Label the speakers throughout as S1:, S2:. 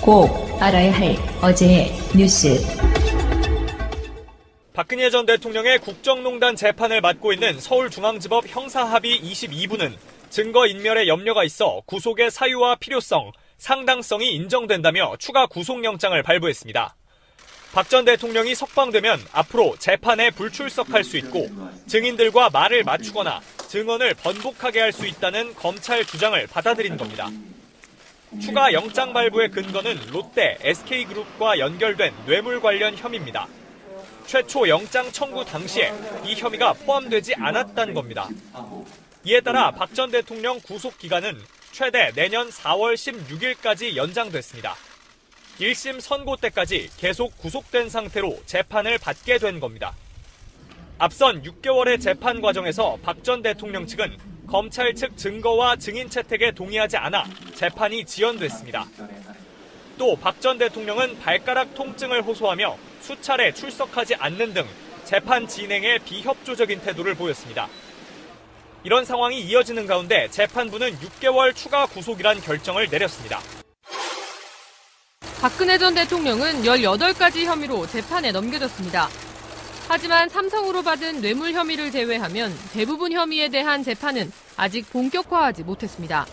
S1: 꼭 알아야 할 어제의 뉴스.
S2: 박근혜 전 대통령의 국정농단 재판을 맡고 있는 서울중앙지법 형사합의 22부는 증거인멸에 염려가 있어 구속의 사유와 필요성, 상당성이 인정된다며 추가 구속영장을 발부했습니다. 박 전 대통령이 석방되면 앞으로 재판에 불출석할 수 있고 증인들과 말을 맞추거나 증언을 번복하게 할 수 있다는 검찰 주장을 받아들인 겁니다. 추가 영장 발부의 근거는 롯데, SK그룹과 연결된 뇌물 관련 혐의입니다. 최초 영장 청구 당시에 이 혐의가 포함되지 않았다는 겁니다. 이에 따라 박 전 대통령 구속 기간은 최대 내년 4월 16일까지 연장됐습니다. 1심 선고 때까지 계속 구속된 상태로 재판을 받게 된 겁니다. 앞선 6개월의 재판 과정에서 박 전 대통령 측은 검찰 측 증거와 증인 채택에 동의하지 않아 재판이 지연됐습니다. 또 박 전 대통령은 발가락 통증을 호소하며 수차례 출석하지 않는 등 재판 진행에 비협조적인 태도를 보였습니다. 이런 상황이 이어지는 가운데 재판부는 6개월 추가 구속이란 결정을 내렸습니다.
S3: 박근혜 전 대통령은 18가지 혐의로 재판에 넘겨졌습니다. 하지만 삼성으로 받은 뇌물 혐의를 제외하면 대부분 혐의에 대한 재판은 아직 본격화하지 못했습니다.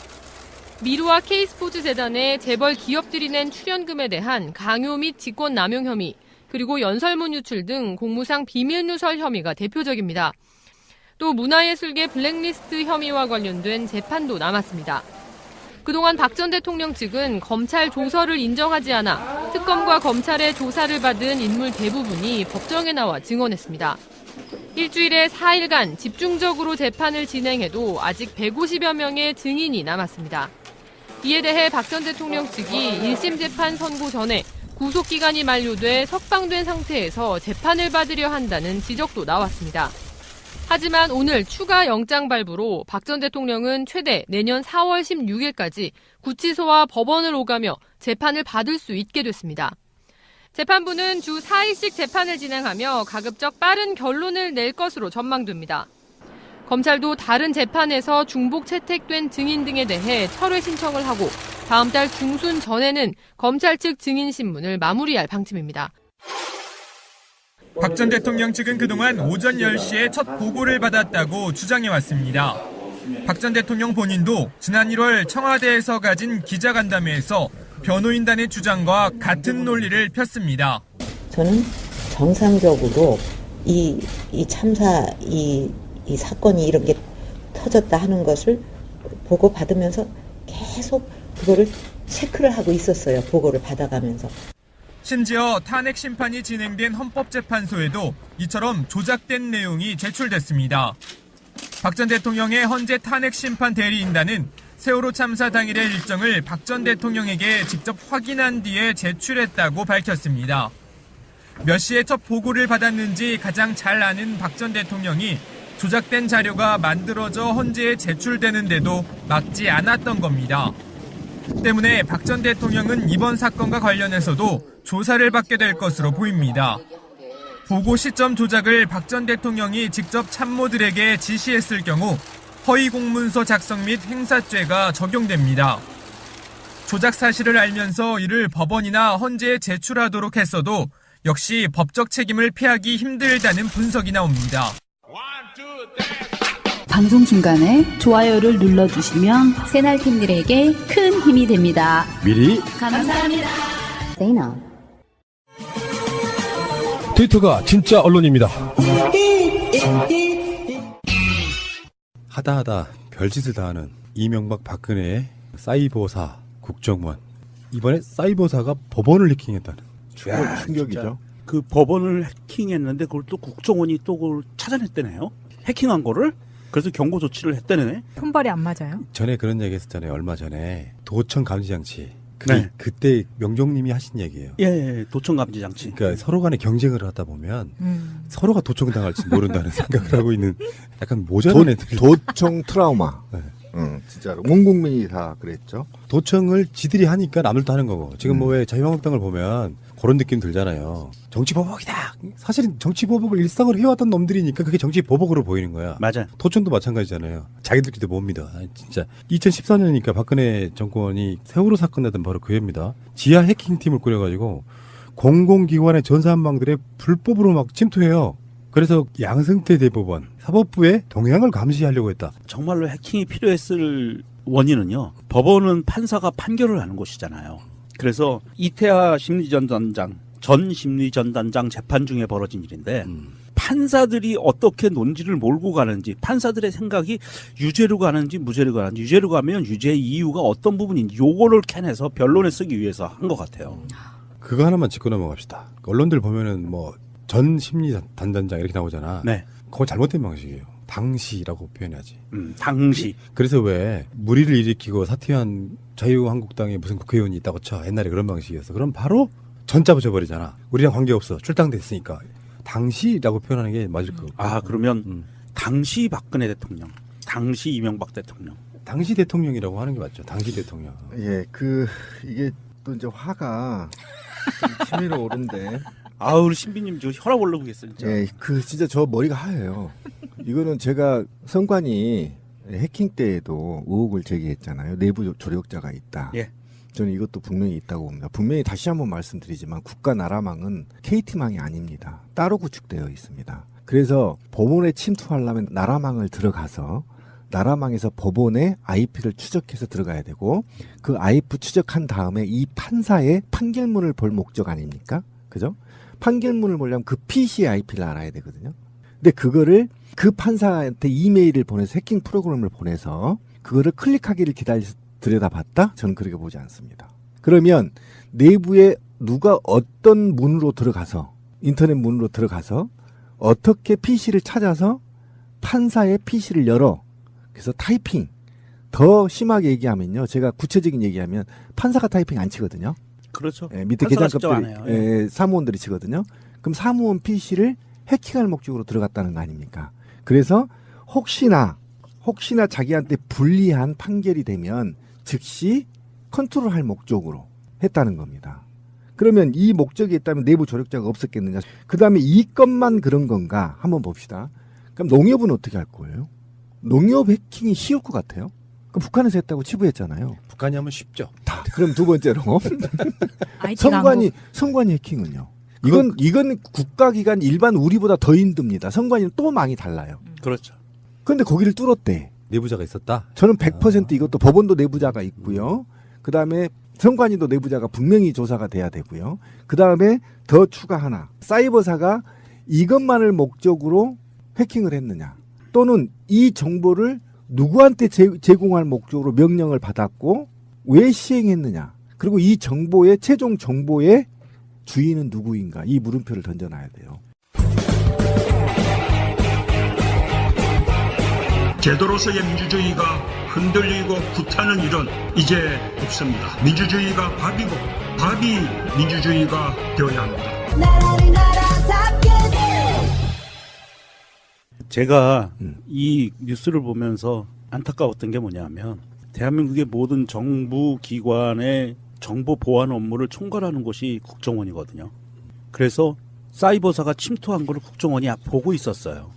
S3: 미르와 K스포츠재단의 재벌 기업들이 낸 출연금에 대한 강요 및 직권 남용 혐의, 그리고 연설문 유출 등 공무상 비밀 누설 혐의가 대표적입니다. 또 문화예술계 블랙리스트 혐의와 관련된 재판도 남았습니다. 그동안 박 전 대통령 측은 검찰 조서를 인정하지 않아 특검과 검찰의 조사를 받은 인물 대부분이 법정에 나와 증언했습니다. 일주일에 4일간 집중적으로 재판을 진행해도 아직 150여 명의 증인이 남았습니다. 이에 대해 박 전 대통령 측이 1심 재판 선고 전에 구속기간이 만료돼 석방된 상태에서 재판을 받으려 한다는 지적도 나왔습니다. 하지만 오늘 추가 영장 발부로 박 전 대통령은 최대 내년 4월 16일까지 구치소와 법원을 오가며 재판을 받을 수 있게 됐습니다. 재판부는 주 4일씩 재판을 진행하며 가급적 빠른 결론을 낼 것으로 전망됩니다. 검찰도 다른 재판에서 중복 채택된 증인 등에 대해 철회 신청을 하고 다음 달 중순 전에는 검찰 측 증인 신문을 마무리할 방침입니다.
S4: 박 전 대통령 측은 그동안 오전 10시에 첫 보고를 받았다고 주장해왔습니다. 박 전 대통령 본인도 지난 1월 청와대에서 가진 기자간담회에서 변호인단의 주장과 같은 논리를 폈습니다.
S5: 저는 정상적으로 이 참사, 이 사건이 이렇게 터졌다 하는 것을 보고받으면서 계속 그거를 체크를 하고 있었어요. 보고를 받아가면서.
S4: 심지어 탄핵 심판이 진행된 헌법재판소에도 이처럼 조작된 내용이 제출됐습니다. 박 전 대통령의 헌재 탄핵 심판 대리인단은 세월호 참사 당일의 일정을 박 전 대통령에게 직접 확인한 뒤에 제출했다고 밝혔습니다. 몇 시에 첫 보고를 받았는지 가장 잘 아는 박 전 대통령이 조작된 자료가 만들어져 헌재에 제출되는데도 막지 않았던 겁니다. 때문에 박 전 대통령은 이번 사건과 관련해서도 조사를 받게 될 것으로 보입니다. 보고 시점 조작을 박 전 대통령이 직접 참모들에게 지시했을 경우 허위 공문서 작성 및 행사죄가 적용됩니다. 조작 사실을 알면서 이를 법원이나 헌재에 제출하도록 했어도 역시 법적 책임을 피하기 힘들다는 분석이 나옵니다.
S6: 방송 중간에 좋아요를 눌러주시면 새날팀들에게 큰 힘이 됩니다.
S7: 미리
S6: 감사합니다.
S7: 트위터가 진짜 언론입니다. 하다 별짓을 다하는 이명박 박근혜의 사이버사 국정원. 이번에 사이버사가 법원을 해킹했다는.
S8: 충격이죠. 그 법원을 해킹했는데 그걸 또 국정원이 또 그걸 찾아냈다네요. 해킹한 거를. 그래서 경고 조치를 했다네.
S9: 손발이 안 맞아요?
S7: 전에 그런 얘기 했었잖아요. 얼마 전에 도청 감지 장치.
S8: 네.
S7: 그때 명종님이 하신 얘기예요.
S8: 예, 도청 감지 장치.
S7: 그러니까 서로 간에 경쟁을 하다 보면 서로가 도청당할지 모른다는 생각을 하고 있는 약간 모자란 애들.
S10: 도청 트라우마.
S7: 네.
S9: 진짜로 온 국민이 다 그랬죠.
S7: 도청을 지들이 하니까 남들도 하는 거고. 지금 뭐 왜 자유한국당을 보면 그런 느낌 들잖아요. 정치 보복이다. 사실은 정치 보복을 일상으로 해왔던 놈들이니까 그게 정치 보복으로 보이는 거야.
S8: 맞아요.
S7: 도청도 마찬가지잖아요. 자기들끼리도 못 믿어. 진짜 2014년이니까 박근혜 정권이 세월호 사건 나던 바로 그 해입니다. 지하 해킹팀을 꾸려가지고 공공기관의 전산망들에 불법으로 막 침투해요. 그래서 양승태 대법원 사법부의 동향을 감시하려고 했다.
S8: 정말로 해킹이 필요했을 원인은요. 법원은 판사가 판결을 하는 곳이잖아요. 그래서 이태하 심리전단장, 전 심리전단장 재판 중에 벌어진 일인데 판사들이 어떻게 논지를 몰고 가는지, 판사들의 생각이 유죄로 가는지 무죄로 가는지, 유죄로 가면 유죄의 이유가 어떤 부분인지 요거를 캐내서 변론에 쓰기 위해서 한 것 같아요.
S7: 그거 하나만 짚고 넘어갑시다. 언론들 보면은 뭐 전 심리 단단장 이렇게 나오잖아.
S8: 네.
S7: 그거 잘못된 방식이에요. 당시라고 표현하지.
S8: 당시.
S7: 그래서 왜 무리를 일으키고 사퇴한 자유한국당에 무슨 국회의원이 있다고 쳐. 옛날에 그런 방식이었어. 그럼 바로 전자 붙여버리잖아. 우리랑 관계없어. 출당됐으니까. 당시라고 표현하는 게 맞을 거고.
S8: 아, 그러면 당시 박근혜 대통령, 당시 이명박 대통령.
S7: 당시 대통령이라고 하는 게 맞죠. 당시 대통령.
S9: 예, 이게 또 이제 화가 치밀어 오른데.
S8: 아우, 우리 신비님 저 혈압 올라오겠어요, 진짜.
S9: 예, 진짜 저 머리가 하얘요. 이거는 제가 선관위 해킹 때에도 의혹을 제기했잖아요. 내부 조력자가 있다.
S8: 예.
S9: 저는 이것도 분명히 있다고 봅니다. 분명히 다시 한번 말씀드리지만 국가 나라망은 KT망이 아닙니다. 따로 구축되어 있습니다. 그래서 법원에 침투하려면 나라망을 들어가서 나라망에서 법원의 IP를 추적해서 들어가야 되고 그 IP 추적한 다음에 이 판사의 판결문을 볼 목적 아닙니까? 그죠? 판결문을 보려면 그 PC의 IP를 알아야 되거든요. 근데 그거를 그 판사한테 이메일을 보내서 해킹 프로그램을 보내서 그거를 클릭하기를 기다려서 들여다봤다? 저는 그렇게 보지 않습니다. 그러면 내부에 누가 어떤 문으로 들어가서 인터넷 문으로 들어가서 어떻게 PC를 찾아서 판사의 PC를 열어 그래서 타이핑 더 심하게 얘기하면요. 제가 구체적인 얘기하면 판사가 타이핑 안 치거든요.
S8: 그렇죠.
S9: 예, 밑에 계장급들이 사무원들이 치거든요. 그럼 사무원 PC를 해킹할 목적으로 들어갔다는 거 아닙니까? 그래서 혹시나 자기한테 불리한 판결이 되면 즉시 컨트롤할 목적으로 했다는 겁니다. 그러면 이 목적이 있다면 내부 조력자가 없었겠느냐? 그 다음에 이 건만 그런 건가? 한번 봅시다. 그럼 농협은 어떻게 할 거예요? 농협 해킹이 쉬울 것 같아요? 그럼 북한에서 했다고 치부했잖아요.
S7: 북한이 하면 쉽죠.
S9: 그럼 두 번째로 선관위 해킹은요. 이건 국가기관 일반 우리보다 더 힘듭니다. 선관위는 또 망이 달라요.
S8: 그렇죠.
S9: 그런데 거기를 뚫었대.
S7: 내부자가 있었다?
S9: 저는 100% 이것도 법원도 내부자가 있고요. 그다음에 선관위도 내부자가 분명히 조사가 돼야 되고요. 그다음에 더 추가 하나. 사이버사가 이것만을 목적으로 해킹을 했느냐. 또는 이 정보를 누구한테 제공할 목적으로 명령을 받았고 왜 시행했느냐. 그리고 이 정보의 최종 정보의 주인은 누구인가. 이 물음표를 던져놔야 돼요.
S10: 제도로서의 민주주의가 흔들리고 구타는 일은 이제 없습니다. 민주주의가 밥이고 밥이 민주주의가 되어야 합니다.
S8: 제가 이 뉴스를 보면서 안타까웠던 게 뭐냐면 대한민국의 모든 정부 기관의 정보 보안 업무를 총괄하는 곳이 국정원이거든요. 그래서 사이버사가 침투한 거를 국정원이 보고 있었어요.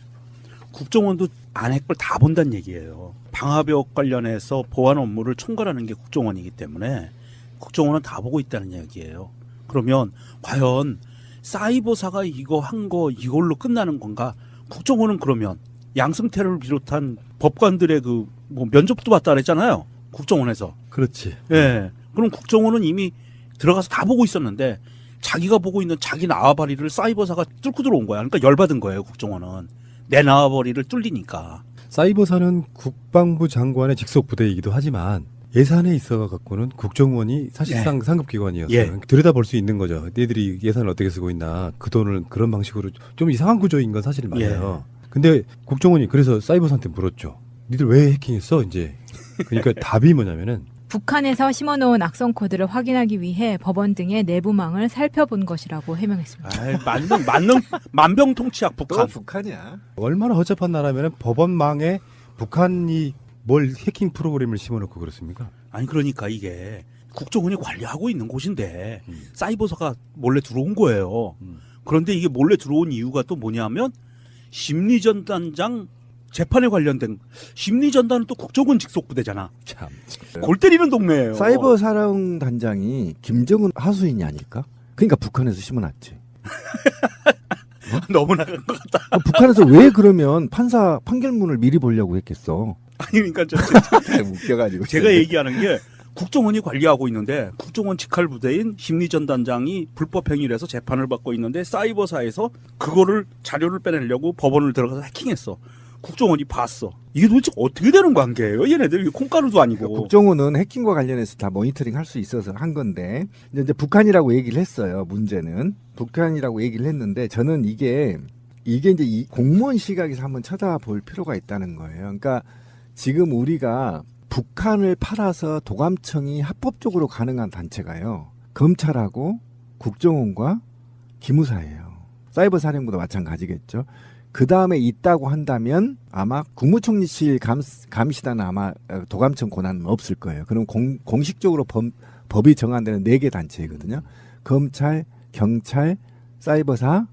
S8: 국정원도 안에 걸 다 본다는 얘기예요. 방화벽 관련해서 보안 업무를 총괄하는 게 국정원이기 때문에 국정원은 다 보고 있다는 얘기예요. 그러면 과연 사이버사가 이거 한 거 이걸로 끝나는 건가? 국정원은 그러면 양승태를 비롯한 법관들의 뭐 면접도 받다 그랬잖아요. 국정원에서.
S7: 그렇지.
S8: 예. 그럼 국정원은 이미 들어가서 다 보고 있었는데 자기가 보고 있는 자기 나와바리를 사이버사가 뚫고 들어온 거야. 그러니까 열받은 거예요. 국정원은. 내 나와바리를 뚫리니까.
S7: 사이버사는 국방부 장관의 직속 부대이기도 하지만 예산에 있어 갖고는 국정원이 사실상 상급기관이었어요. 들여다볼 수 있는 거죠. 얘들이 예산을 어떻게 쓰고 있나. 그 돈을 그런 방식으로 좀 이상한 구조인 건 사실 맞아요. 근데 국정원이 그래서 사이버사한테 물었죠. 니들 왜 해킹했어? 이제. 그러니까 답이 뭐냐면은
S11: 북한에서 심어놓은 악성 코드를 확인하기 위해 법원 등의 내부망을 살펴본 것이라고 해명했습니다.
S8: 만병통치약 북한.
S9: 또 북한이야.
S7: 얼마나 허접한 나라면은 법원망에 북한이 뭘 해킹 프로그램을 심어놓고 그렇습니까?
S8: 아니 그러니까 이게 국정원이 관리하고 있는 곳인데 사이버사가 몰래 들어온 거예요. 그런데 이게 몰래 들어온 이유가 또 뭐냐면 심리전단장 재판에 관련된 심리전단은 또 국정원 직속 부대잖아.
S7: 참.
S8: 골 때리는 동네예요.
S9: 사이버 사령 단장이 김정은 하수인이 아닐까? 그러니까 북한에서 심어놨지.
S8: 너무 나간 것 같다.
S9: 북한에서 왜 그러면 판결문을 미리 보려고 했겠어?
S8: 아니 그러니까
S9: 웃겨가지고
S8: 제가 얘기하는 게 국정원이 관리하고 있는데 국정원 직할 부대인 심리전단장이 불법 행위를 해서 재판을 받고 있는데 사이버사에서 그거를 자료를 빼내려고 법원을 들어가서 해킹했어. 국정원이 봤어. 이게 도대체 어떻게 되는 관계예요? 얘네들 콩가루도 아니고.
S9: 국정원은 해킹과 관련해서 다 모니터링 할 수 있어서 한 건데 이제 북한이라고 얘기를 했어요. 문제는 북한이라고 얘기를 했는데 저는 이게 이제 이 공무원 시각에서 한번 쳐다볼 필요가 있다는 거예요. 그러니까 지금 우리가 북한을 팔아서 도감청이 합법적으로 가능한 단체가요. 검찰하고 국정원과 기무사예요. 사이버 사령부도 마찬가지겠죠. 그 다음에 있다고 한다면 아마 국무총리실 감시단은 아마 도감청 권한은 없을 거예요. 그럼 공식적으로 법이 정한되는 4개 단체이거든요. 검찰, 경찰, 사이버사,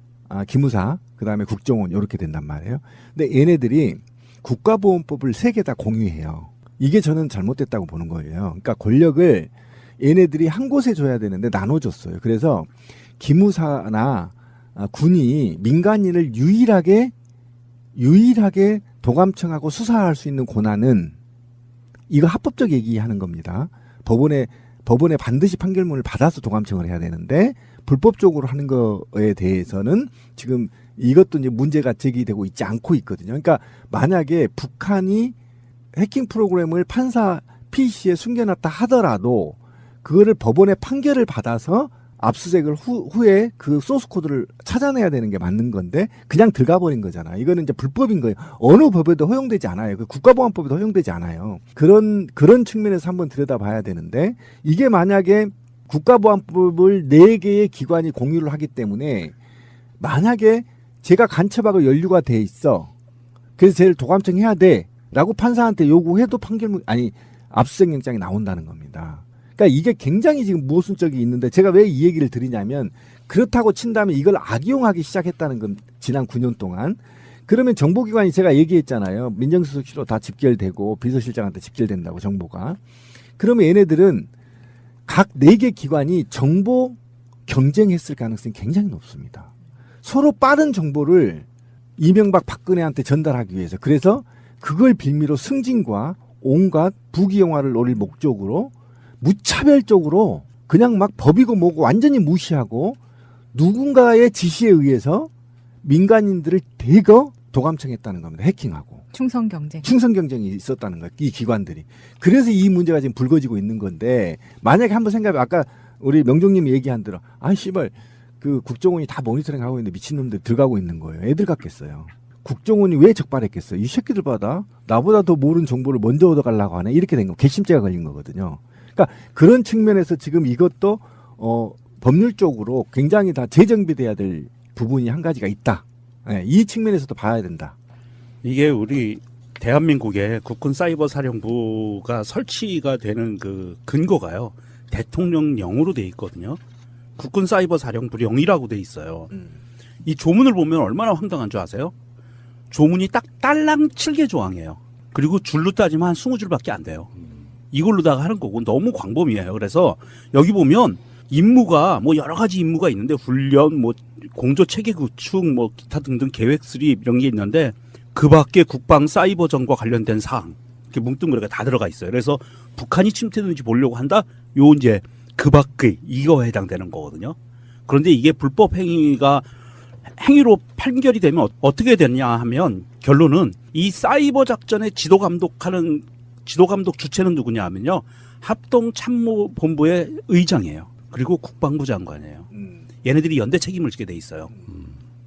S9: 기무사, 그 다음에 국정원 이렇게 된단 말이에요. 근데 얘네들이 국가보안법을 3개 다 공유해요. 이게 저는 잘못됐다고 보는 거예요. 그러니까 권력을 얘네들이 한 곳에 줘야 되는데 나눠줬어요. 그래서 기무사나 군이 민간인을 유일하게 도감청하고 수사할 수 있는 권한은 이거 합법적 얘기하는 겁니다. 법원에 반드시 판결문을 받아서 도감청을 해야 되는데 불법적으로 하는 거에 대해서는 지금 이것도 이제 문제가 제기되고 있지 않고 있거든요. 그러니까 만약에 북한이 해킹 프로그램을 판사 PC에 숨겨놨다 하더라도 그거를 법원의 판결을 받아서 압수수색을 후에 그 소스 코드를 찾아내야 되는 게 맞는 건데 그냥 들어가 버린 거잖아. 이거는 이제 불법인 거예요. 어느 법에도 허용되지 않아요. 그 국가보안법에도 허용되지 않아요. 그런 측면에서 한번 들여다봐야 되는데 이게 만약에 국가보안법을 4개의 기관이 공유를 하기 때문에 만약에 제가 간첩하고 연루가 돼 있어. 그래서 쟤를 도감청 해야 돼. 라고 판사한테 요구해도 압수수색 영장이 나온다는 겁니다. 그러니까 이게 굉장히 지금 모순적이 있는데 제가 왜 이 얘기를 드리냐면 그렇다고 친다면 이걸 악용하기 시작했다는 건 지난 9년 동안. 그러면 정보기관이 제가 얘기했잖아요. 민정수석실로 다 집결되고 비서실장한테 집결된다고 정보가. 그러면 얘네들은 각 4개 기관이 정보 경쟁했을 가능성이 굉장히 높습니다. 서로 빠른 정보를 이명박 박근혜한테 전달하기 위해서. 그래서 그걸 빌미로 승진과 온갖 부귀영화를 노릴 목적으로 무차별적으로 그냥 막 법이고 뭐고 완전히 무시하고 누군가의 지시에 의해서 민간인들을 대거 도감청했다는 겁니다. 해킹하고.
S11: 충성 경쟁. 충성
S9: 경쟁이 있었다는 거예요. 이 기관들이. 그래서 이 문제가 지금 불거지고 있는 건데 만약에 한번 생각해 아까 우리 명종님이 얘기한 대로 씨발 그 국정원이 다 모니터링하고 있는데 미친놈들 들어가고 있는 거예요. 애들 같겠어요. 국정원이 왜 적발했겠어요? 이 새끼들 봐다 나보다 더 모르는 정보를 먼저 얻어가려고 하네. 이렇게 된 거. 괘씸죄가 걸린 거거든요. 그러니까 그런 측면에서 지금 이것도 법률적으로 굉장히 다 재정비돼야 될 부분이 한 가지가 있다. 네, 이 측면에서도 봐야 된다.
S8: 이게 우리 대한민국의 국군 사이버 사령부가 설치가 되는 그 근거가요. 대통령령으로 돼 있거든요. 국군 사이버 사령부령이라고 돼 있어요. 이 조문을 보면 얼마나 황당한 줄 아세요? 조문이 딱 딸랑 7개 조항이에요. 그리고 줄로 따지면 한 20줄밖에 안 돼요. 이걸로다가 하는 거고 너무 광범위해요. 그래서 여기 보면 임무가 뭐 여러 가지 임무가 있는데 훈련, 뭐 공조 체계 구축, 뭐 기타 등등 계획 수립 이런 게 있는데 그 밖에 국방 사이버전과 관련된 사항 이렇게 뭉뚱그레가 다 들어가 있어요. 그래서 북한이 침투되는지 보려고 한다. 요 이제 그 밖의 이거에 해당되는 거거든요. 그런데 이게 불법 행위로 판결이 되면 어떻게 되냐 하면 결론은 이 사이버 작전의 지도 감독 주체는 누구냐 하면요. 합동참모본부의 의장이에요. 그리고 국방부 장관이에요. 얘네들이 연대 책임을 지게 돼 있어요.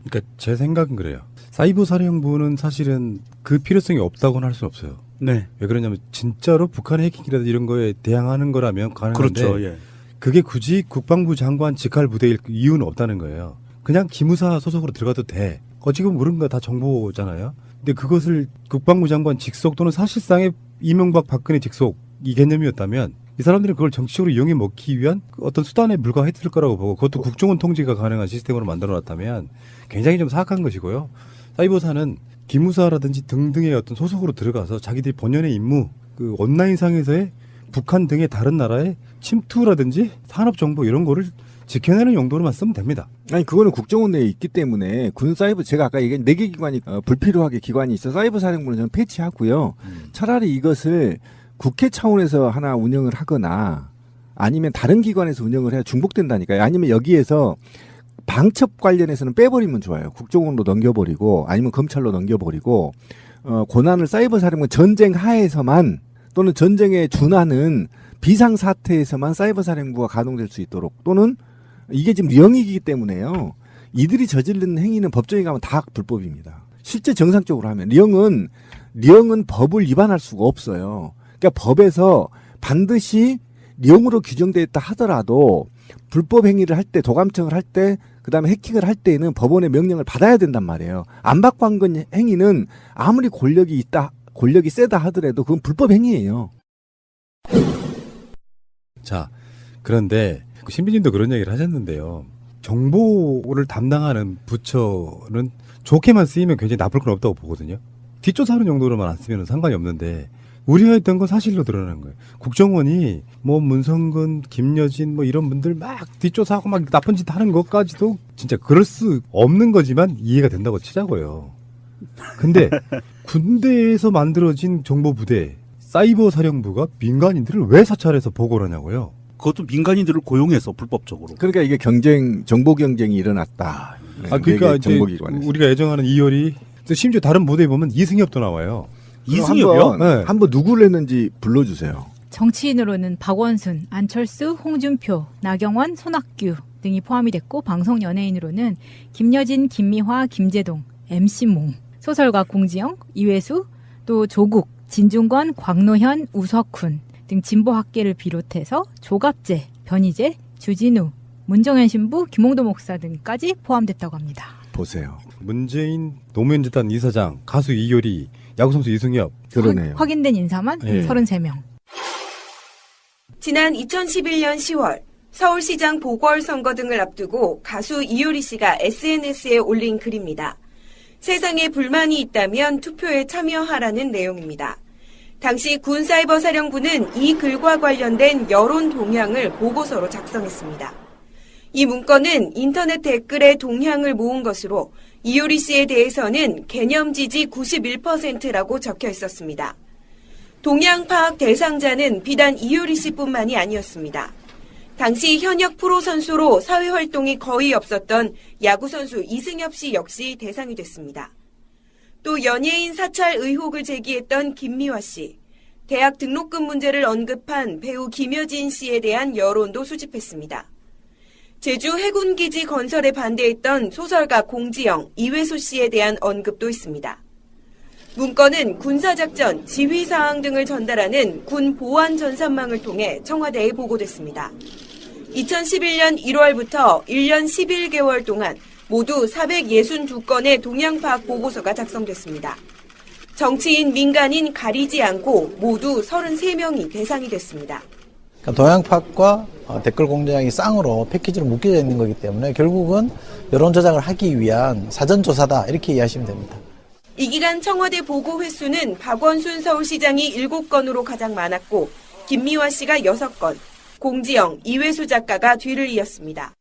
S7: 그러니까 제 생각은 그래요. 사이버 사령부는 사실은 그 필요성이 없다고는 할 수는 없어요.
S8: 네.
S7: 왜 그러냐면 진짜로 북한의 해킹이라든지 이런 거에 대항하는 거라면 가능한데
S8: 그렇죠. 예.
S7: 그게 굳이 국방부 장관 직할 부대일 이유는 없다는 거예요. 그냥 기무사 소속으로 들어가도 돼. 지금 모르는 거 다 정보잖아요. 근데 그것을 국방부 장관 직속 또는 사실상의 이명박 박근혜 직속 이 개념이었다면 이 사람들은 그걸 정치적으로 이용해 먹기 위한 어떤 수단에 불과했을 거라고 보고 그것도 국정원 통제가 가능한 시스템으로 만들어놨다면 굉장히 좀 사악한 것이고요. 사이버사는 기무사라든지 등등의 어떤 소속으로 들어가서 자기들이 본연의 임무, 그 온라인상에서의 북한 등의 다른 나라의 침투라든지 산업정보 이런 거를 지켜내는 용도로만 쓰면 됩니다.
S9: 아니 그거는 국정원 내에 있기 때문에 군사이버 제가 아까 얘기한 4개 기관이 불필요하게 기관이 있어 사이버 사령부는 저는 폐지하고요. 차라리 이것을 국회 차원에서 하나 운영을 하거나 아니면 다른 기관에서 운영을 해야 중복된다니까요. 아니면 여기에서 방첩 관련해서는 빼버리면 좋아요. 국정원으로 넘겨버리고 아니면 검찰로 넘겨버리고 권한을 사이버 사령부 전쟁 하에서만 또는 전쟁에 준하는 비상사태에서만 사이버 사령부가 가동될 수 있도록 또는 이게 지금 령이기 때문에요. 이들이 저지른 행위는 법정에 가면 다 불법입니다. 실제 정상적으로 하면 령은 법을 위반할 수가 없어요. 그러니까 법에서 반드시 령으로 규정되어 있다 하더라도 불법 행위를 할 때 도감청을 할 때 그다음에 해킹을 할 때에는 법원의 명령을 받아야 된단 말이에요. 안 받고 한 건 행위는 아무리 권력이 세다 하더라도 그건 불법 행위예요.
S7: 자, 그런데 신비님도 그런 얘기를 하셨는데요. 정보를 담당하는 부처는 좋게만 쓰이면 굉장히 나쁠 건 없다고 보거든요. 뒷조사하는 정도로만 안 쓰면 상관이 없는데 우려했던 건 사실로 드러나는 거예요. 국정원이 뭐 문성근, 김여진 뭐 이런 분들 막 뒷조사하고 막 나쁜 짓 하는 것까지도 진짜 그럴 수 없는 거지만 이해가 된다고 치자고요. 근데 군대에서 만들어진 정보부대 사이버 사령부가 민간인들을 왜 사찰해서 보고를 하냐고요.
S8: 그것도 민간인들을 고용해서 불법적으로.
S9: 그러니까 이게 정보 경쟁이 일어났다.
S7: 그러니까 이제 우리가 애정하는 이효리, 심지어 다른 부대에 보면 이승엽도 나와요.
S8: 이승엽이요?
S9: 네. 한번 누구를 했는지 불러주세요.
S11: 정치인으로는 박원순, 안철수, 홍준표, 나경원, 손학규 등이 포함이 됐고 방송 연예인으로는 김여진, 김미화, 김재동, MC몽, 소설가 공지영, 이회수, 또 조국, 진중권, 광노현, 우석훈 등 진보학계를 비롯해서 조갑재, 변희재, 주진우, 문정현 신부, 김홍도 목사 등까지 포함됐다고 합니다.
S9: 보세요.
S7: 문재인 노무현재단 이사장, 가수 이효리, 야구선수 이승엽.
S9: 그러네요.
S11: 확인된 인사만 33명.
S12: 지난 2011년 10월 서울시장 보궐선거 등을 앞두고 가수 이효리 씨가 SNS에 올린 글입니다. 세상에 불만이 있다면 투표에 참여하라는 내용입니다. 당시 군사이버사령부는 이 글과 관련된 여론 동향을 보고서로 작성했습니다. 이 문건은 인터넷 댓글에 동향을 모은 것으로 이효리 씨에 대해서는 개념 지지 91%라고 적혀 있었습니다. 동향 파악 대상자는 비단 이효리 씨뿐만이 아니었습니다. 당시 현역 프로 선수로 사회 활동이 거의 없었던 야구 선수 이승엽 씨 역시 대상이 됐습니다. 또 연예인 사찰 의혹을 제기했던 김미화 씨, 대학 등록금 문제를 언급한 배우 김여진 씨에 대한 여론도 수집했습니다. 제주 해군기지 건설에 반대했던 소설가 공지영, 이회수 씨에 대한 언급도 있습니다. 문건은 군사작전, 지휘사항 등을 전달하는 군 보안 전산망을 통해 청와대에 보고됐습니다. 2011년 1월부터 1년 11개월 동안 모두 462건의 동향 파악 보고서가 작성됐습니다. 정치인, 민간인 가리지 않고 모두 33명이 대상이 됐습니다.
S13: 동향 파악과 댓글 공작이 쌍으로 패키지로 묶여져 있는 거기 때문에 결국은 여론 조작을 하기 위한 사전 조사다 이렇게 이해하시면 됩니다.
S12: 이 기간 청와대 보고 횟수는 박원순 서울시장이 7건으로 가장 많았고 김미화 씨가 6건, 공지영, 이회수 작가가 뒤를 이었습니다.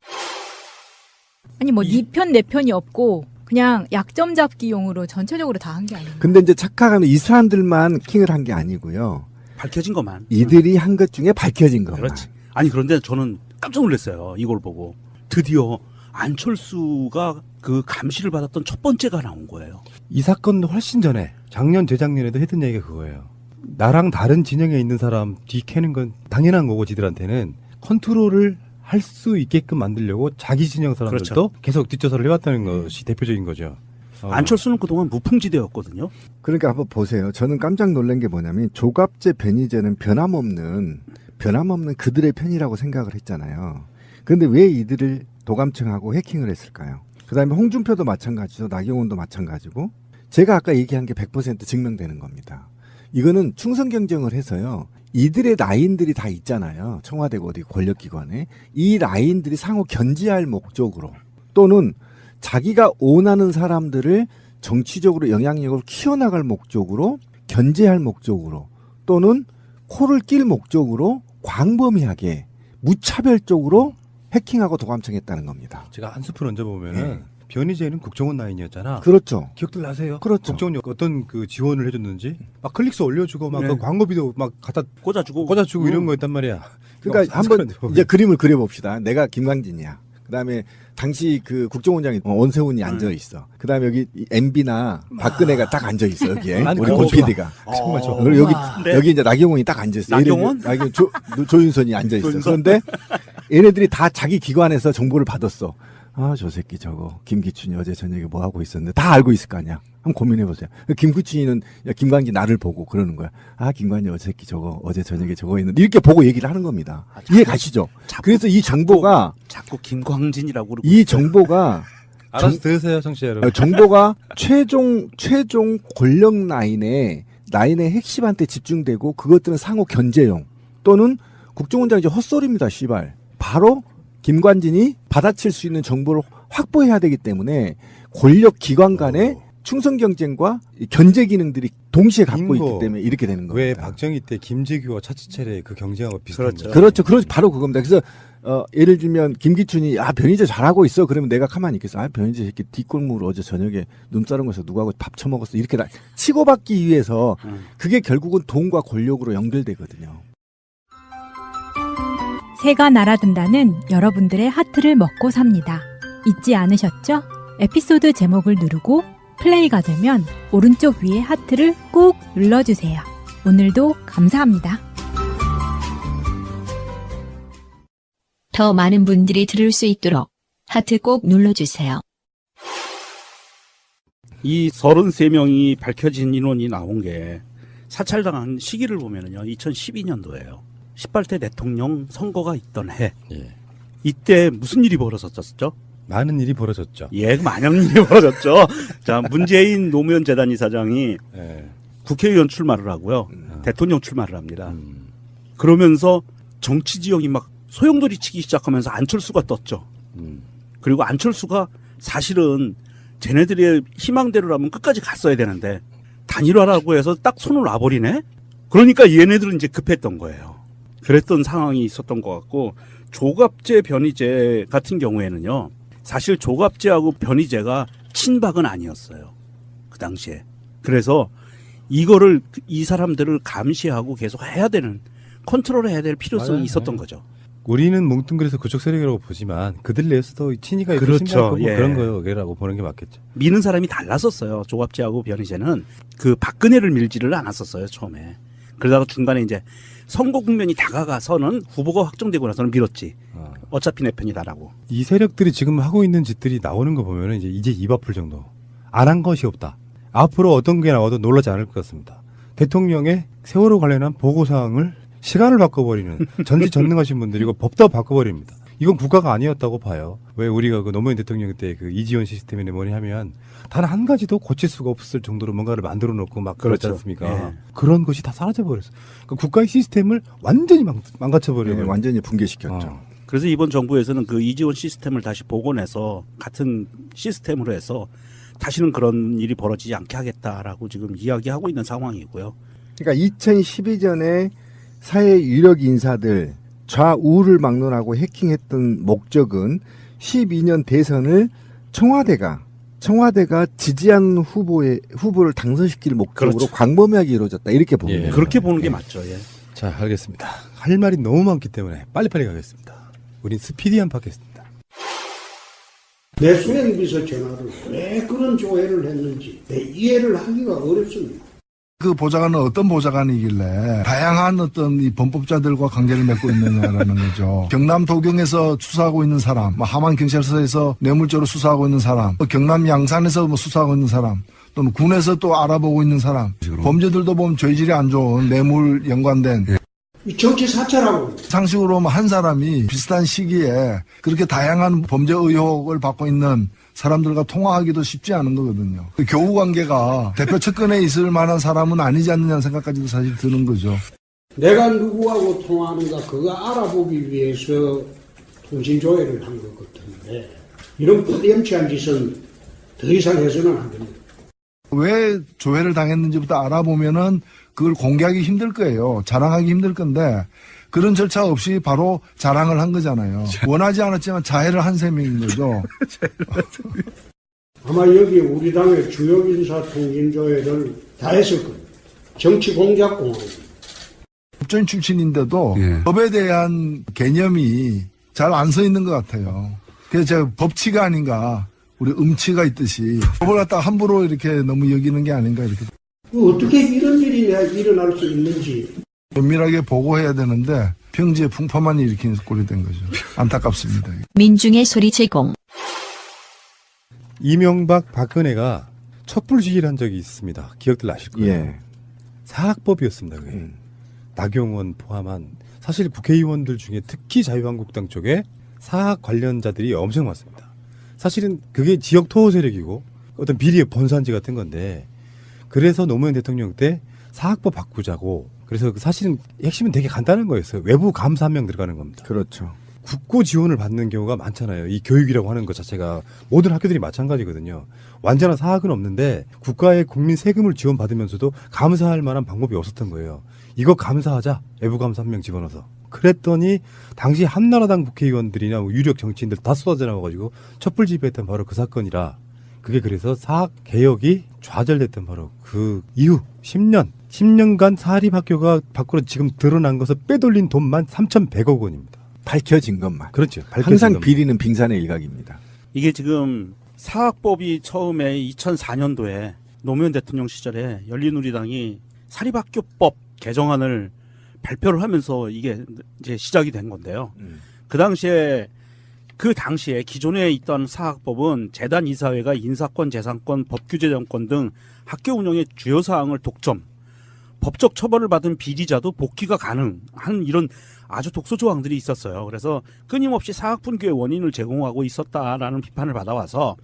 S11: 아니 뭐 네 편 내 편이 없고 그냥 약점 잡기용으로 전체적으로 다 한 게 아니에요.
S9: 근데 이제 착각하면 이 사람들만 킹을 한 게 아니고요.
S8: 밝혀진 것만.
S9: 이들이 한 것 중에 밝혀진 것만.
S8: 그렇지. 아니 그런데 저는 깜짝 놀랐어요. 이걸 보고. 드디어 안철수가 그 감시를 받았던 첫 번째가 나온 거예요.
S7: 이 사건도 훨씬 전에 작년 재작년에도 했던 얘기가 그거예요. 나랑 다른 진영에 있는 사람 뒤캐는 건 당연한 거고 지들한테는 컨트롤을 할 수 있게끔 만들려고 자기 진영 사람들도 그렇죠. 계속 뒷조사를 해왔다는 것이 대표적인 거죠.
S8: 안철수는 그동안 무풍지대였거든요.
S9: 그러니까 한번 보세요. 저는 깜짝 놀란 게 뭐냐면 조갑재, 변희재는 변함없는 그들의 편이라고 생각을 했잖아요. 그런데 왜 이들을 도감청하고 해킹을 했을까요? 그다음에 홍준표도 마찬가지죠. 나경원도 마찬가지고 제가 아까 얘기한 게 100% 증명되는 겁니다. 이거는 충성 경쟁을 해서요. 이들의 라인들이 다 있잖아요. 청와대고 어디 권력기관에. 이 라인들이 상호 견제할 목적으로 또는 자기가 원하는 사람들을 정치적으로 영향력을 키워나갈 목적으로 견제할 목적으로 또는 코를 낄 목적으로 광범위하게 무차별적으로 해킹하고 도감청했다는 겁니다.
S7: 제가 한 숲을 얹어보면은 변희재는 국정원 라인이었잖아.
S9: 그렇죠.
S7: 기억들 나세요?
S9: 그렇죠.
S7: 국정원이 어떤 그 지원을 해줬는지 막 클릭수 올려주고 막
S8: 네.
S7: 그 광고비도 막 갖다
S8: 꽂아주고
S7: 이런 거였단 말이야.
S9: 그러니까 한번 이제 그림을 그려봅시다. 내가 김광진이야. 그다음에 당시 그 국정원장이 원세훈이 앉아 있어. 그다음에 여기 MB나 박근혜가 딱 앉아 있어 여기에.
S7: 아니,
S9: 우리
S7: 그거
S9: 고PD가.
S7: 정말 좋아.
S9: 그리고 여기 이제 나경원이 딱 앉아 있어.
S8: 나경원?
S9: 조윤선이 앉아 있어. 그런데 얘네들이 다 자기 기관에서 정보를 받았어. 아, 저 새끼 저거 김기춘이 어제 저녁에 뭐 하고 있었는데 다 알고 있을 거 아니야. 한번 고민해 보세요. 김기춘이는 야, 김광진 나를 보고 그러는 거야. 아, 김광진 저 새끼 저거 어제 저녁에 저거 했는데 이렇게 보고 얘기를 하는 겁니다. 이해 가시죠? 그래서 이 정보가
S8: 자꾸 김광진이라고 그러고
S9: 이 정보가
S7: 알아서 들으세요, 청취자 여러분.
S9: 정보가 최종 권력 라인의 핵심한테 집중되고 그것들은 상호 견제용 또는 국정원장 이제 헛소리입니다, 씨발. 바로 김관진이 받아칠 수 있는 정보를 확보해야 되기 때문에 권력 기관 간의 충성 경쟁과 견제 기능들이 동시에 갖고 있기 때문에 이렇게 되는 겁니다.
S7: 왜 박정희 때 김재규와 차치철의 그 경쟁하고 비슷한 거죠?
S9: 그렇죠. 바로 그겁니다. 그래서 예를 들면 김기춘이 변희재 잘하고 있어. 그러면 내가 가만히 있겠어. 변희재 새끼 뒷골목으로 어제 저녁에 눈싸른 거에서 누구하고 밥 처먹었어. 이렇게 치고받기 위해서 그게 결국은 돈과 권력으로 연결되거든요.
S11: 새가 날아든다는 여러분들의 하트를 먹고 삽니다. 잊지 않으셨죠? 에피소드 제목을 누르고 플레이가 되면 오른쪽 위에 하트를 꾹 눌러주세요. 오늘도 감사합니다.
S1: 더 많은 분들이 들을 수 있도록 하트 꼭 눌러주세요.
S8: 이 33명이 밝혀진 인원이 나온 게 사찰당한 시기를 보면은요, 2012년도예요. 18대 대통령 선거가 있던 해. 이때 무슨 일이 벌어졌었죠?
S7: 많은 일이 벌어졌죠.
S8: 예, 많은 일이 벌어졌죠. 자, 문재인 노무현 재단 이사장이 국회의원 출마를 하고요. 대통령 출마를 합니다. 그러면서 정치 지형이 막 소용돌이 치기 시작하면서 안철수가 떴죠. 그리고 안철수가 사실은 쟤네들의 희망대로라면 끝까지 갔어야 되는데 단일화라고 해서 딱 손을 놔버리네? 그러니까 얘네들은 이제 급했던 거예요. 그랬던 상황이 있었던 것 같고, 조갑재, 변희재 같은 경우에는요, 사실 조갑재하고 변희재가 친박은 아니었어요. 그 당시에. 그래서 이거를, 이 사람들을 감시하고 계속 해야 되는, 컨트롤 해야 될 필요성이 있었던 거죠.
S7: 우리는 뭉뚱그려서 그쪽 세력이라고 보지만 그들 내에서도 친이가 있고
S8: 그렇죠.
S7: 친박이고
S8: 예.
S7: 그런 거라고 보는 게 맞겠죠.
S8: 미는 사람이 달랐었어요. 조갑재하고 변희재는 그 박근혜를 밀지를 않았었어요, 처음에. 그러다가 중간에 이제 선거 국면이 다가가서는 후보가 확정되고 나서는 밀었지. 어차피 내 편이다라고.
S7: 이 세력들이 지금 하고 있는 짓들이 나오는 거 보면은 이제 입 아플 정도. 안 한 것이 없다. 앞으로 어떤 게 나와도 놀라지 않을 것 같습니다. 대통령의 세월호 관련한 보고사항을 시간을 바꿔버리는 전지전능하신 분들이고 법도 바꿔버립니다. 이건 국가가 아니었다고 봐요. 왜 우리가 그 노무현 대통령 때 그 이지원 시스템이나 뭐니 하면 단 한 가지도 고칠 수가 없을 정도로 뭔가를 만들어 놓고 막 그렇지
S8: 그렇죠.
S7: 않습니까?
S8: 예.
S7: 그런 것이 다 사라져 버렸어. 그러니까 국가의 시스템을 완전히 망가져 버려요.
S9: 완전히 붕괴시켰죠.
S8: 그래서 이번 정부에서는 그 이지원 시스템을 다시 복원해서 같은 시스템으로 해서 다시는 그런 일이 벌어지지 않게 하겠다라고 지금 이야기하고 있는 상황이고요.
S9: 그러니까 2012년에 사회 유력 인사들 좌우를 막론하고 해킹했던 목적은 12년 대선을 청와대가 지지한 후보를 당선시킬 목적으로
S8: 그렇죠.
S9: 광범위하게 이루어졌다. 이렇게 보면
S7: 예.
S8: 그렇게 보는 게 맞죠. 예.
S7: 자, 알겠습니다. 할 말이 너무 많기 때문에 빨리빨리 가겠습니다. 우린 스피디한 팟캐스트입니다.
S14: 내 수행비서 전화를 왜 그런 조회를 했는지 이해를 하기가 어렵습니다.
S15: 그 보좌관은 어떤 보좌관이길래 다양한 어떤 이 범법자들과 관계를 맺고 있느냐라는 거죠. 경남 도경에서 수사하고 있는 사람, 함안 경찰서에서 뇌물죄로 수사하고 있는 사람, 경남 양산에서 수사하고 있는 사람, 또는 군에서 또 알아보고 있는 사람, 범죄들도 보면 죄질이 안 좋은 뇌물 연관된.
S14: 이 정치 사찰하고.
S15: 상식으로 한 사람이 비슷한 시기에 그렇게 다양한 범죄 의혹을 받고 있는 사람들과 통화하기도 쉽지 않은 거거든요. 교우 관계가 대표 측근에 있을 만한 사람은 아니지 않느냐는 생각까지도 사실 드는 거죠.
S14: 내가 누구하고 통화하는가 그거 알아보기 위해서 통신 조회를 한 것 같은데 이런 부렴치한 짓은 더 이상 해서는 안 됩니다.
S15: 왜 조회를 당했는지부터 알아보면은 그걸 공개하기 힘들 거예요. 자랑하기 힘들 건데 그런 절차 없이 바로 자랑을 한 거잖아요. 원하지 않았지만 자해를 한 셈인 거죠.
S14: 아마 여기 우리 당의 주요 인사 통신 조회를 다 했을 겁니다. 정치 공작 공원.
S15: 법조인 출신인데도 법에 대한 개념이 잘 안 서 있는 것 같아요. 그래서 제가 법치가 아닌가, 우리 음치가 있듯이 법을 갖다가 함부로 이렇게 너무 여기는 게 아닌가 이렇게.
S14: 어떻게 이런 일이 일어날 수 있는지.
S15: 면밀하게 보고해야 되는데 평지에 풍파만 일으키는 꼴이 된 거죠. 안타깝습니다.
S1: 민중의 소리 제공.
S7: 이명박 박근혜가 촛불시위를 한 적이 있습니다. 기억들 나실 거예요.
S9: 예.
S7: 사학법이었습니다. 그게. 나경원 포함한 사실 국회의원들 중에 특히 자유한국당 쪽에 사학 관련자들이 엄청 많습니다. 사실은 그게 지역 토호 세력이고 어떤 비리의 번산지 같은 건데 그래서 노무현 대통령 때 사학법 바꾸자고 그래서 사실은 핵심은 되게 간단한 거였어요. 외부 감사 한 명 들어가는 겁니다.
S9: 그렇죠.
S7: 국고 지원을 받는 경우가 많잖아요. 이 교육이라고 하는 것 자체가 모든 학교들이 마찬가지거든요. 완전한 사학은 없는데 국가의 국민 세금을 지원받으면서도 감사할 만한 방법이 없었던 거예요. 이거 감사하자. 외부 감사 한 명 집어넣어서. 그랬더니 당시 한나라당 국회의원들이나 유력 정치인들 다 쏟아져 나와가지고 촛불 집회했던 바로 그 사건이라 그게 그래서 사학 개혁이 좌절됐던 바로 그 이후 10년간 사립학교가 밖으로 지금 드러난 것을 빼돌린 돈만 3,100억 원입니다.
S9: 밝혀진 것만.
S7: 그렇죠.
S9: 항상
S7: 것만.
S9: 비리는 빙산의 일각입니다.
S8: 이게 지금 사학법이 처음에 2004년도에 노무현 대통령 시절에 열린우리당이 사립학교법 개정안을 발표를 하면서 이게 이제 시작이 된 건데요. 그 당시에 기존에 있던 사학법은 재단 이사회가 인사권, 재산권, 법규제 정권 등 학교 운영의 주요 사항을 독점, 법적 처벌을 받은 비리자도 복귀가 가능한 이런 아주 독소 조항들이 있었어요. 그래서 끊임없이 사학 분규의 원인을 제공하고 있었다라는 비판을 받아와서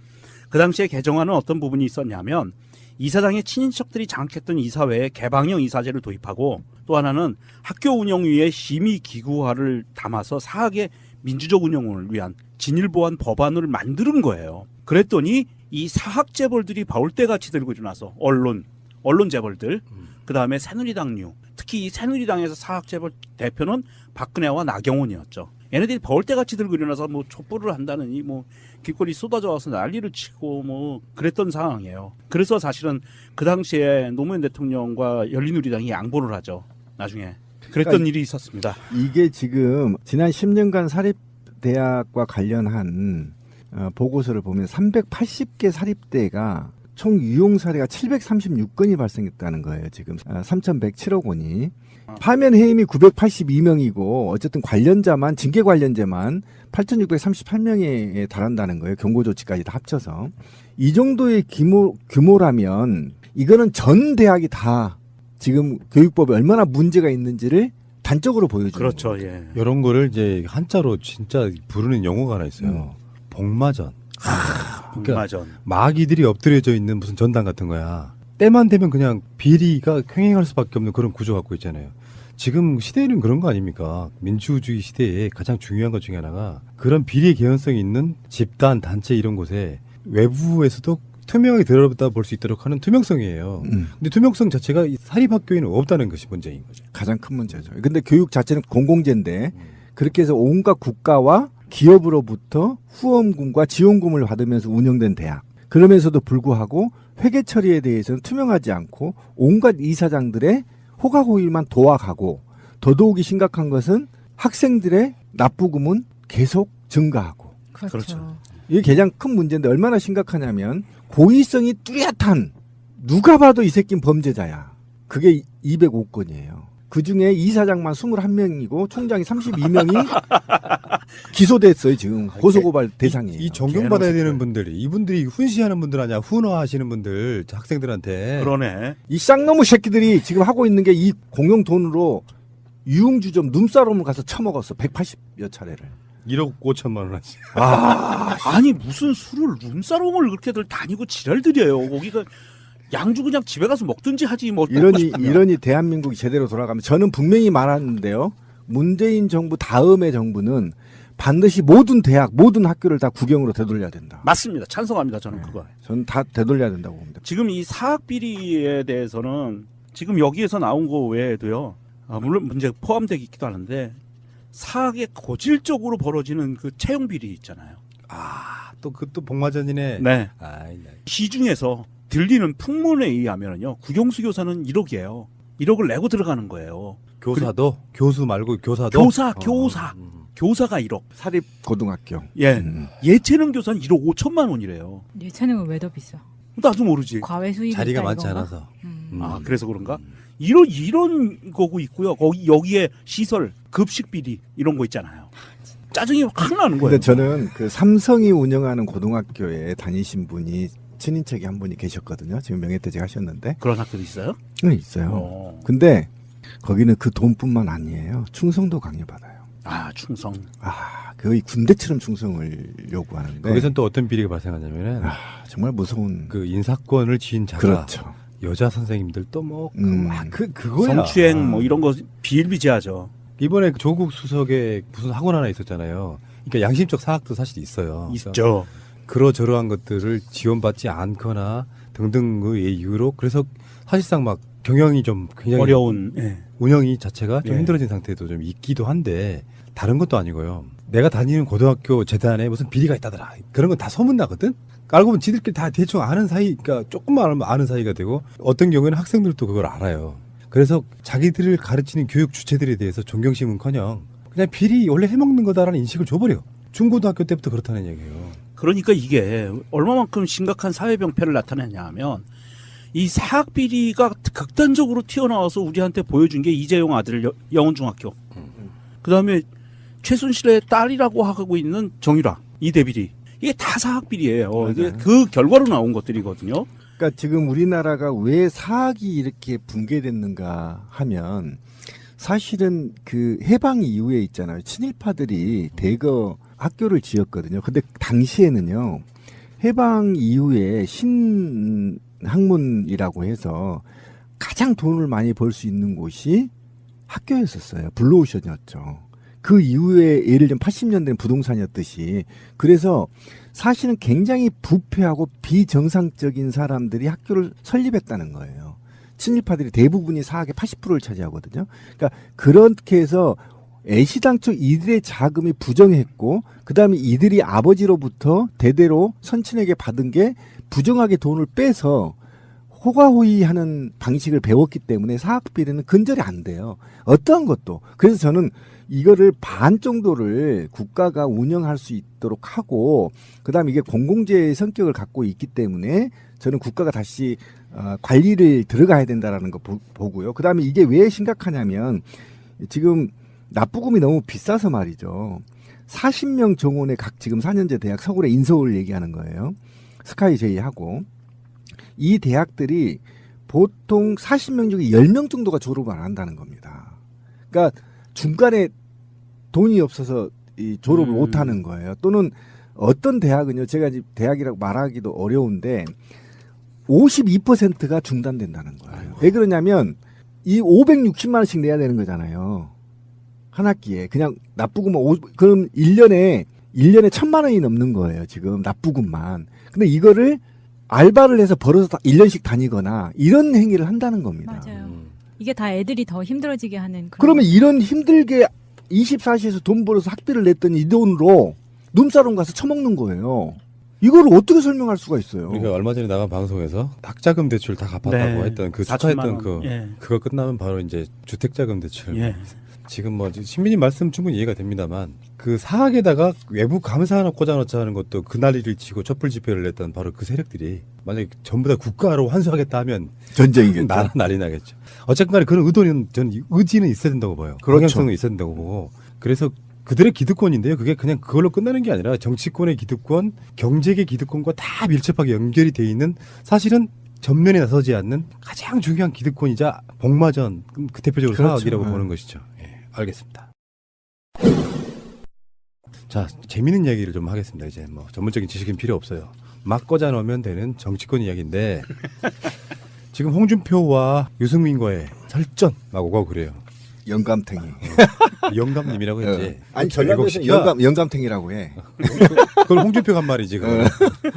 S8: 그 당시에 개정안은 어떤 부분이 있었냐면 이사장의 친인척들이 장악했던 이사회에 개방형 이사제를 도입하고 또 하나는 학교 운영 위에 심의 기구화를 담아서 사학의 민주적 운영을 위한 진일보한 법안을 만드는 거예요. 그랬더니 이 사학 재벌들이 바울대같이 들고 일어나서 언론 재벌들, 그 다음에 새누리당류, 특히 이 새누리당에서 사학 재벌 대표는 박근혜와 나경원이었죠. 얘네들이 바울대같이 들고 일어나서 뭐 촛불을 한다느니 뭐 길거리 쏟아져 와서 난리를 치고 뭐 그랬던 상황이에요. 그래서 사실은 그 당시에 노무현 대통령과 열린우리당이 양보를 하죠. 나중에 그랬던
S9: 그러니까
S8: 일이 있었습니다.
S9: 이게 지금 지난 10년간 사립대학과 관련한 보고서를 보면 380개 사립대가 총 유용 사례가 736건이 발생했다는 거예요. 지금 3,107억 원이. 파면 해임이 982명이고 어쨌든 관련자만 징계 관련자만 8,638명에 달한다는 거예요. 경고 조치까지 다 합쳐서. 이 정도의 규모라면 이거는 전 대학이 다 지금 교육법에 얼마나 문제가 있는지를 단적으로 보여주는
S8: 그렇죠.
S9: 거죠.
S8: 예.
S7: 이런 거를 이제 한자로 진짜 부르는 용어가 하나 있어요. 복마전.
S8: 복마전.
S7: 마귀들이 엎드려져 있는 무슨 전당 같은 거야. 때만 되면 그냥 비리가 횡행할 수밖에 없는 그런 구조 갖고 있잖아요. 지금 시대는 그런 거 아닙니까? 민주주의 시대에 가장 중요한 것 중에 하나가 그런 비리 개연성이 있는 집단, 단체 이런 곳에 외부에서도 투명하게 들여다 볼 수 있도록 하는 투명성이에요. 근데 투명성 자체가 이 사립학교에는 없다는 것이 문제인 거죠.
S9: 가장 큰 문제죠. 근데 교육 자체는 공공재인데 그렇게 해서 온갖 국가와 기업으로부터 후원금과 지원금을 받으면서 운영된 대학. 그러면서도 불구하고 회계 처리에 대해서는 투명하지 않고 온갖 이사장들의 호가호일만 도와가고 더더욱이 심각한 것은 학생들의 납부금은 계속 증가하고.
S8: 그렇죠.
S9: 이게 가장 큰 문제인데 얼마나 심각하냐면 고의성이 뚜렷한 누가 봐도 이 새끼는 범죄자야. 그게 205건이에요. 그중에 이사장만 21명이고 총장이 32명이 기소됐어요. 지금 고소고발 대상이에요.
S7: 이 존경받아야 되는 분들이 이분들이 훈시하는 분들 아니야. 훈화하시는 분들 학생들한테.
S8: 그러네.
S9: 이 쌍놈의 새끼들이 지금 하고 있는 게 이 공용 돈으로 유흥주점 눈사람을 가서 처먹었어. 180여 차례를.
S7: 1억 5천만 원 하지.
S8: 아니 무슨 술을 룸사롱을 그렇게들 다니고 지랄들여요. 거기가 양주 그냥 집에 가서 먹든지 하지 뭐.
S9: 이러니 대한민국이 제대로 돌아가면 저는 분명히 말하는데요. 문재인 정부 다음의 정부는 반드시 모든 대학, 모든 학교를 다 국영으로 되돌려야 된다.
S8: 맞습니다. 찬성합니다. 저는 그거.
S9: 저는 다 되돌려야 된다고 봅니다.
S8: 지금 이 사학 비리에 대해서는 지금 여기에서 나온 거 외에도요. 물론 문제 포함되기도 하는데 사학에 고질적으로 벌어지는 그 채용 비리 있잖아요.
S7: 또 그것도 복마전이네.
S8: 네. 시중에서 들리는 풍문에 의하면요. 국영수 교사는 1억이에요. 1억을 내고 들어가는 거예요.
S7: 교사도? 교수 말고 교사도?
S8: 교사가 1억.
S9: 사립 고등학교.
S8: 예. 예체능 교사는 1억 5천만 원이래요.
S11: 예체능은 왜 더 비싸?
S8: 나도 모르지.
S11: 과외 수입이
S7: 자리가
S11: 있다,
S7: 많지
S11: 이건가?
S7: 않아서.
S8: 그래서 그런가? 이런 거고 있고요. 여기에 시설, 급식 비리 이런 거 있잖아요. 짜증이 확 나는 거예요.
S9: 근데 저는 그 삼성이 운영하는 고등학교에 다니신 분이 친인척이 한 분이 계셨거든요. 지금 명예퇴직 하셨는데.
S8: 그런 학교도 있어요?
S9: 네, 있어요. 근데 거기는 그 돈뿐만 아니에요. 충성도 강요받아요.
S8: 충성.
S9: 거의 군대처럼 충성을 요구하는데.
S7: 거기서는 또 어떤 비리가 발생하냐면은.
S9: 정말 무서운.
S7: 그 인사권을 쥐인 자가.
S9: 그렇죠.
S7: 여자 선생님들 또 뭐, 그거야.
S8: 성추행 뭐 이런 거 비일비재하죠.
S7: 이번에 조국 수석에 무슨 학원 하나 있었잖아요. 그러니까 양심적 사학도 사실 있어요.
S8: 있죠.
S7: 그러저러한 것들을 지원받지 않거나 등등의 이유로 그래서 사실상 막 경영이 좀 굉장히
S8: 어려운
S7: 운영이 자체가 좀
S8: 예.
S7: 힘들어진 상태도 좀 있기도 한데 다른 것도 아니고요. 내가 다니는 고등학교 재단에 무슨 비리가 있다더라. 그런 건 다 소문나거든. 알고 보면 지들끼리 다 대충 아는 사이, 그러니까 조금만 알면 아는 사이가 되고 어떤 경우에는 학생들도 그걸 알아요. 그래서 자기들을 가르치는 교육 주체들에 대해서 존경심은커녕 그냥 비리 원래 해먹는 거다라는 인식을 줘버려. 중고등학교 때부터 그렇다는 얘기예요.
S8: 그러니까 이게 얼마만큼 심각한 사회병폐를 나타내냐 하면 이 사학 비리가 극단적으로 튀어나와서 우리한테 보여준 게 이재용 아들 영훈중학교. 그다음에 최순실의 딸이라고 하고 있는 정유라 이대 비리. 이게 다 사학 비리예요. 이게 그 결과로 나온 것들이거든요.
S9: 그러니까 지금 우리나라가 왜 사학이 이렇게 붕괴됐는가 하면 사실은 그 해방 이후에 있잖아요. 친일파들이 대거 학교를 지었거든요. 근데 당시에는요. 해방 이후에 신학문이라고 해서 가장 돈을 많이 벌 수 있는 곳이 학교였었어요. 블루오션이었죠. 그 이후에 예를 들면 80년대는 부동산이었듯이 그래서 사실은 굉장히 부패하고 비정상적인 사람들이 학교를 설립했다는 거예요. 친일파들이 대부분이 사학의 80%를 차지하거든요. 그러니까 그렇게 해서 애시당초 이들의 자금이 부정했고 그다음에 이들이 아버지로부터 대대로 선친에게 받은 게 부정하게 돈을 빼서 호가호위하는 방식을 배웠기 때문에 사학 비리는 근절이 안 돼요. 어떠한 것도. 그래서 저는 이거를 반 정도를 국가가 운영할 수 있도록 하고 그다음에 이게 공공재의 성격을 갖고 있기 때문에 저는 국가가 다시 관리를 들어가야 된다라는 거 보고요. 그다음에 이게 왜 심각하냐면 지금 납부금이 너무 비싸서 말이죠. 40명 정원의 각 지금 4년제 대학 서울의 인서울 얘기하는 거예요. 스카이 제이하고 이 대학들이 보통 40명 중에 10명 정도가 졸업을 안 한다는 겁니다. 그러니까 중간에 돈이 없어서 이 졸업을 못 하는 거예요. 또는 어떤 대학은요, 제가 이제 대학이라고 말하기도 어려운데 52%가 중단된다는 거예요. 왜 그러냐면 이 560만 원씩 내야 되는 거잖아요. 한 학기에. 그냥 납부금만 그럼 1년에 1000만 원이 넘는 거예요. 지금 납부금만. 근데 이거를 알바를 해서 벌어서 1년씩 다니거나 이런 행위를 한다는 겁니다.
S11: 맞아요. 이게 다 애들이 더 힘들어지게 하는
S9: 그러면 이런 힘들게 24시에서 돈 벌어서 학비를 냈더니 이 돈으로 눈사람 가서 처먹는 거예요. 이거를 어떻게 설명할 수가 있어요?
S7: 우리가 얼마 전에 나간 방송에서 학자금 대출 다 갚았다고 했던 그 축하했던 그거 끝나면 바로 이제 주택자금 대출. 지금 뭐 신민님 말씀 충분히 이해가 됩니다만 그 사학에다가 외부 감사 하나 꽂아놓자는 것도 그 난리를 치고 촛불 집회를 냈던 바로 그 세력들이 만약에 전부 다 국가로 환수하겠다 하면
S9: 전쟁이겠죠.
S7: 난리 나겠죠. 어쨌든 간에 그런 저는 의지는 있어야 된다고 봐요.
S9: 그렇죠.
S7: 방향성은 있어야 된다고 보고 그래서 그들의 기득권인데요. 그게 그냥 그걸로 끝나는 게 아니라 정치권의 기득권, 경제계 기득권과 다 밀접하게 연결이 돼 있는 사실은 전면에 나서지 않는 가장 중요한 기득권이자 복마전 그 대표적으로
S9: 그렇죠.
S7: 사학이라고 보는 것이죠. 예. 알겠습니다. 자, 재밌는 이야기를 좀 하겠습니다. 이제 뭐 전문적인 지식은 필요 없어요. 막 꽂아 넣으면 되는 정치권 이야기인데 지금 홍준표와 유승민과의 설전 막 오가고 그래요.
S9: 영감탱이.
S7: 영감님이라고 했지.
S9: 아니 전라도에서 영감탱이라고 해.
S7: 그걸 홍준표가 한 말이지.